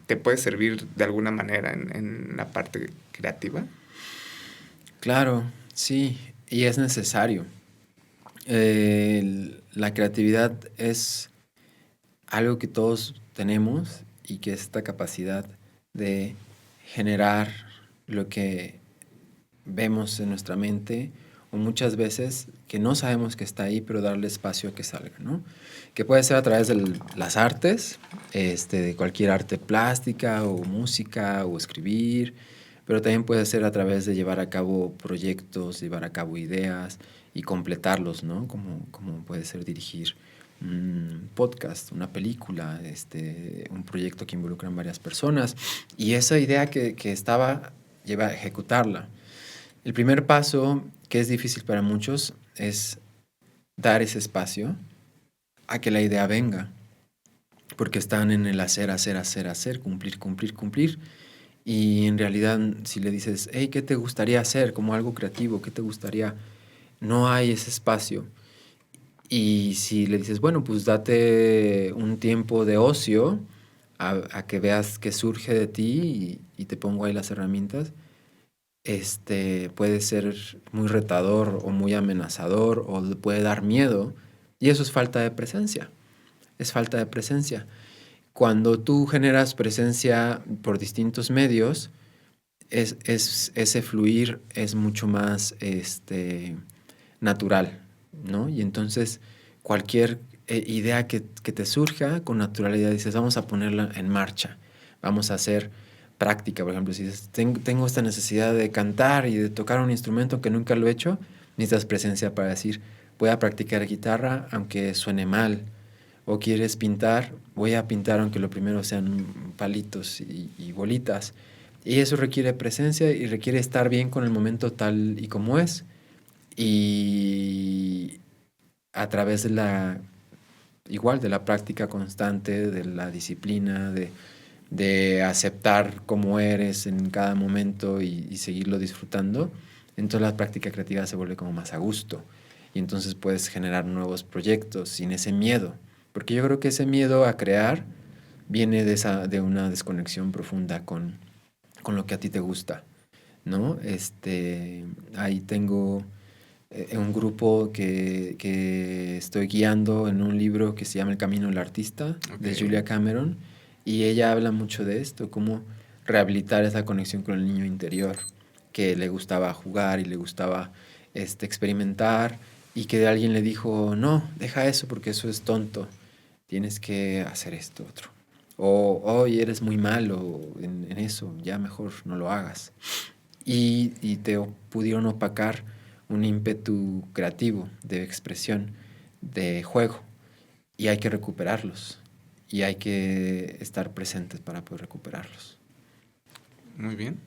¿te puede servir de alguna manera en la parte creativa? Claro, sí, y es necesario. La creatividad es algo que todos tenemos y que es esta capacidad de generar lo que vemos en nuestra mente o muchas veces que no sabemos que está ahí, pero darle espacio a que salga, ¿no? Que puede ser a través de las artes, de cualquier arte plástica o música o escribir, pero también puede ser a través de llevar a cabo proyectos, llevar a cabo ideas y completarlos, ¿no? Como puede ser dirigir un podcast, una película, un proyecto que involucra a varias personas y esa idea que estaba, lleva a ejecutarla. El primer paso, que es difícil para muchos, es dar ese espacio a que la idea venga. porque están en el hacer, hacer, hacer, hacer, cumplir, cumplir, cumplir. Y en realidad, si le dices, hey, ¿qué te gustaría hacer? Como algo creativo, ¿qué te gustaría? No hay ese espacio. Y si le dices, bueno, pues date un tiempo de ocio a que veas qué surge de ti y te pongo ahí las herramientas, puede ser muy retador o muy amenazador o le puede dar miedo. Y eso es falta de presencia. Es falta de presencia. Cuando tú generas presencia por distintos medios, ese fluir es mucho más natural, ¿no? Y entonces cualquier idea que te surja con naturalidad, dices, vamos a ponerla en marcha, vamos a hacer práctica. Por ejemplo, si dices, tengo esta necesidad de cantar y de tocar un instrumento que nunca lo he hecho, necesitas presencia para decir, voy a practicar guitarra aunque suene mal. O quieres pintar, voy a pintar aunque lo primero sean palitos y bolitas. Y eso requiere presencia y requiere estar bien con el momento tal y como es. Y a través de igual, de la práctica constante, de la disciplina, de aceptar cómo eres en cada momento y seguirlo disfrutando, entonces la práctica creativa se vuelve como más a gusto. Y entonces puedes generar nuevos proyectos sin ese miedo. Porque yo creo que ese miedo a crear viene de una desconexión profunda con lo que a ti te gusta, ¿no? Ahí tengo un grupo que estoy guiando en un libro que se llama El Camino del Artista, de Julia Cameron, y ella habla mucho de esto, cómo rehabilitar esa conexión con el niño interior, que le gustaba jugar y le gustaba experimentar, y que alguien le dijo, no, deja eso porque eso es tonto, tienes que hacer esto otro. O, hoy eres muy malo en eso, ya mejor no lo hagas. Y te pudieron opacar un ímpetu creativo, de expresión, de juego. Y hay que recuperarlos. Y hay que estar presentes para poder recuperarlos. Muy bien.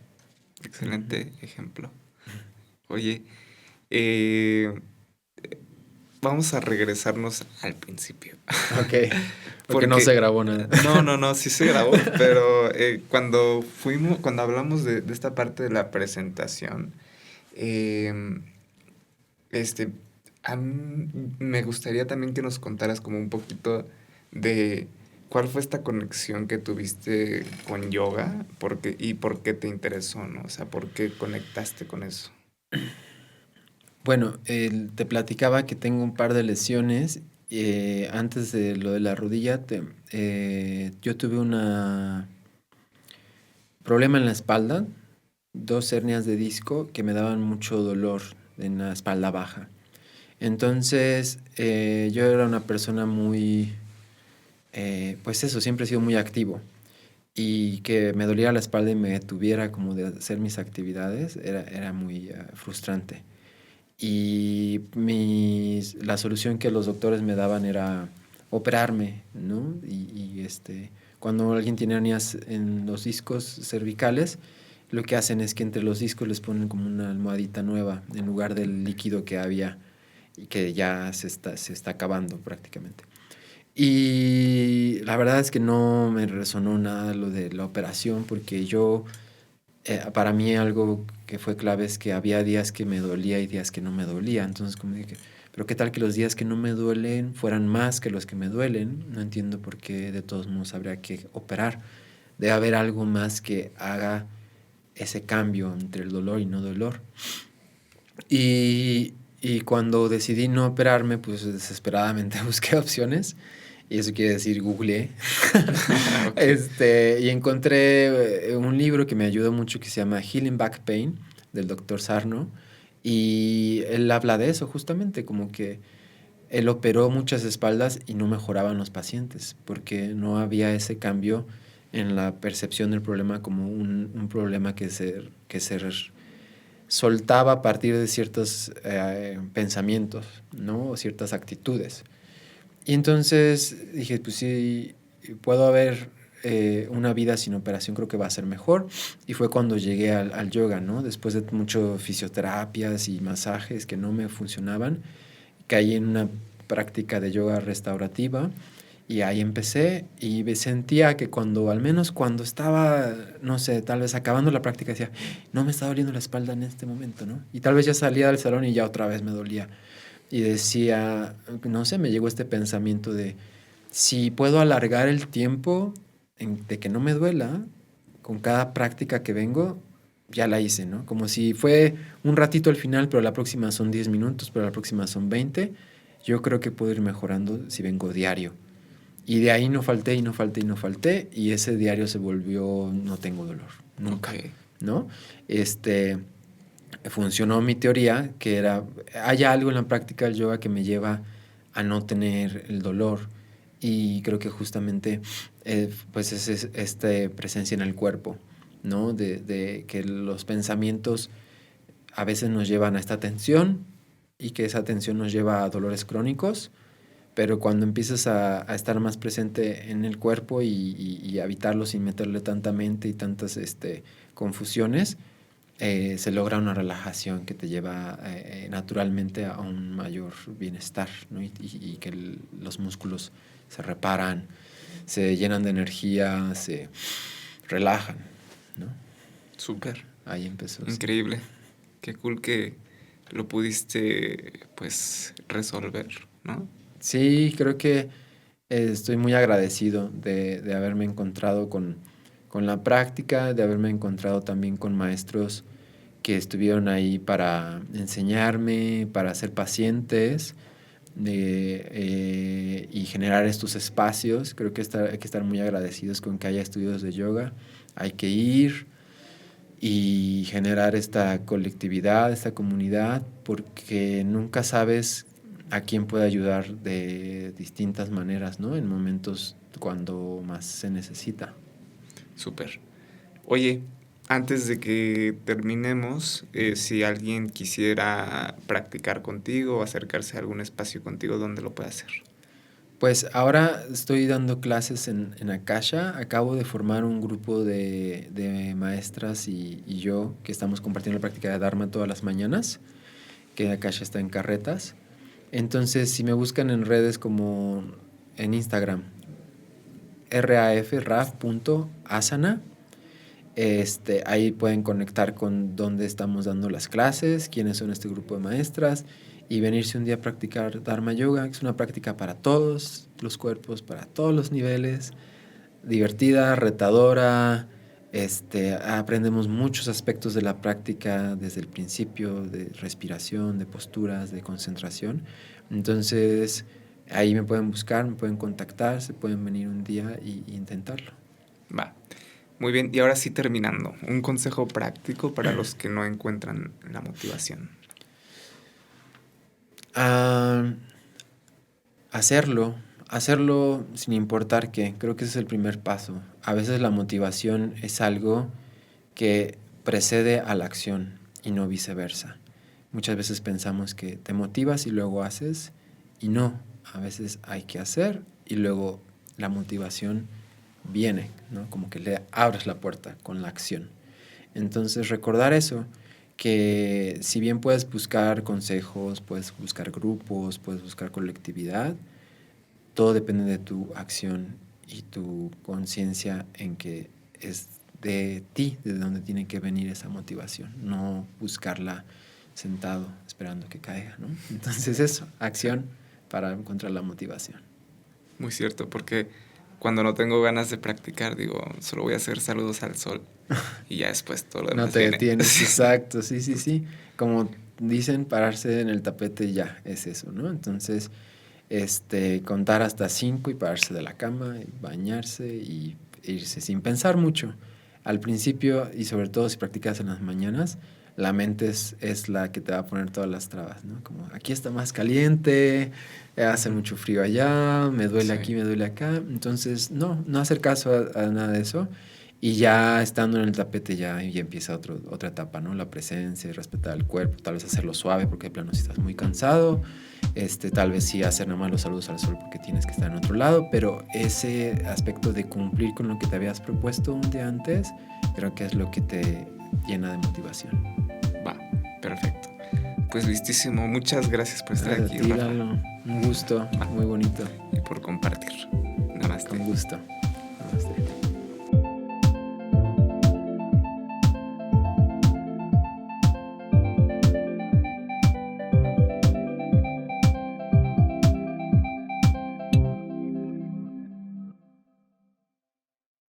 Excelente ejemplo. Oye, eh, vamos a regresarnos al principio. Ok. Porque no se grabó nada. No, sí se grabó, pero cuando hablamos de esta parte de la presentación, eh, este, a mí me gustaría también que nos contaras como un poquito de cuál fue esta conexión que tuviste con yoga y por qué te interesó, ¿no? O sea, por qué conectaste con eso. Bueno, te platicaba que tengo un par de lesiones. Antes de lo de la rodilla, yo tuve un problema en la espalda, 2 hernias de disco que me daban mucho dolor en la espalda baja. Entonces, yo era una persona muy, pues eso, siempre he sido muy activo. Y que me doliera la espalda y me detuviera como de hacer mis actividades era muy frustrante. Y la solución que los doctores me daban era operarme, ¿no? Cuando alguien tiene hernias en los discos cervicales, lo que hacen es que entre los discos les ponen como una almohadita nueva en lugar del líquido que había y que ya se está acabando prácticamente. Y la verdad es que no me resonó nada lo de la operación porque para mí algo que fue clave es que había días que me dolía y días que no me dolía. Entonces como dije, pero qué tal que los días que no me duelen fueran más que los que me duelen. No entiendo por qué de todos modos habría que operar. Debe haber algo más que haga ese cambio entre el dolor y no dolor. Y cuando decidí no operarme, pues desesperadamente busqué opciones. Y eso quiere decir googleé. Ok. Y encontré un libro que me ayudó mucho que se llama Healing Back Pain, del doctor Sarno. Y él habla de eso justamente, como que él operó muchas espaldas y no mejoraban los pacientes, porque no había ese cambio en la percepción del problema como un problema que se soltaba a partir de ciertos pensamientos, ¿no? O ciertas actitudes. Y entonces dije, pues sí, puedo haber una vida sin operación, creo que va a ser mejor. Y fue cuando llegué al yoga, ¿no? Después de mucho fisioterapias y masajes que no me funcionaban, caí en una práctica de yoga restaurativa Y ahí empecé y sentía que al menos cuando estaba, no sé, tal vez acabando la práctica, decía, no me está doliendo la espalda en este momento, ¿no? Y tal vez ya salía del salón y ya otra vez me dolía. Y decía, no sé, me llegó este pensamiento de, si puedo alargar el tiempo de que no me duela, con cada práctica que vengo, ya la hice, ¿no? Como si fue un ratito al final, pero la próxima son 10 minutos, pero la próxima son 20. Yo creo que puedo ir mejorando si vengo diario. Y de ahí no falté y no falté y no falté, y ese diario se volvió no tengo dolor, nunca, Ok. ¿no? Funcionó mi teoría, que era, hay algo en la práctica del yoga que me lleva a no tener el dolor, y creo que justamente pues es esta presencia en el cuerpo, ¿no? De que los pensamientos a veces nos llevan a esta tensión y que esa tensión nos lleva a dolores crónicos, pero cuando empiezas a estar más presente en el cuerpo y habitarlo sin meterle tanta mente y tantas confusiones, se logra una relajación que te lleva naturalmente a un mayor bienestar, ¿no? Y que los músculos se reparan, se llenan de energía, se relajan, ¿no? Súper. Ahí empezó. Increíble. Sí. Qué cool que lo pudiste, pues, resolver, ¿no? Sí, creo que estoy muy agradecido de haberme encontrado con la práctica, de haberme encontrado también con maestros que estuvieron ahí para enseñarme, para ser pacientes y generar estos espacios. Creo que hay que estar muy agradecidos con que haya estudios de yoga. Hay que ir y generar esta colectividad, esta comunidad, porque nunca sabes a quién puede ayudar de distintas maneras, ¿no? En momentos cuando más se necesita. Súper. Oye, antes de que terminemos, si alguien quisiera practicar contigo o acercarse a algún espacio contigo, ¿dónde lo puede hacer? Pues ahora estoy dando clases en Akasha. Acabo de formar un grupo de maestras y yo que estamos compartiendo la práctica de Dharma todas las mañanas, que Akasha está en Carretas. Entonces, si me buscan en redes como en Instagram, raf.asana, ahí pueden conectar con dónde estamos dando las clases, quiénes son este grupo de maestras y venirse un día a practicar Dharma Yoga, que es una práctica para todos los cuerpos, para todos los niveles, divertida, retadora. Aprendemos muchos aspectos de la práctica desde el principio, de respiración, de posturas, de concentración. Entonces, ahí me pueden buscar, me pueden contactar, se pueden venir un día y intentarlo. Va. Muy bien, y ahora sí terminando, un consejo práctico para los que no encuentran la motivación. Hacerlo sin importar qué, creo que ese es el primer paso. A veces la motivación es algo que precede a la acción y no viceversa. Muchas veces pensamos que te motivas y luego haces, y no, a veces hay que hacer y luego la motivación viene, ¿no? Como que le abres la puerta con la acción. Entonces recordar eso, que si bien puedes buscar consejos, puedes buscar grupos, puedes buscar colectividad, todo depende de tu acción y tu conciencia en que es de ti, de donde tiene que venir esa motivación, no buscarla sentado esperando que caiga, ¿no? Entonces eso, acción para encontrar la motivación. Muy cierto, porque cuando no tengo ganas de practicar, digo, solo voy a hacer saludos al sol y ya después todo lo demás No te viene. detienes, exacto, sí. Como dicen, pararse en el tapete ya es eso, ¿no? Entonces, contar hasta 5 y pararse de la cama, y bañarse y irse sin pensar mucho. Al principio, y sobre todo si practicas en las mañanas, la mente es la que te va a poner todas las trabas, ¿no? Como aquí está más caliente, hace mucho frío allá, me duele aquí, me duele acá. Entonces, no hacer caso a nada de eso. Y ya estando en el tapete ya empieza otra etapa, ¿no? La presencia, respetar el cuerpo, tal vez hacerlo suave porque de plano si estás muy cansado, tal vez sí hacer nada más los saludos al sol porque tienes que estar en otro lado, pero ese aspecto de cumplir con lo que te habías propuesto un día antes, creo que es lo que te llena de motivación. Va, perfecto. Pues listísimo. Muchas gracias por estar aquí, Rafa. Lalo. Un gusto, muy bonito. Y por compartir. Namaste. Con gusto. Namaste.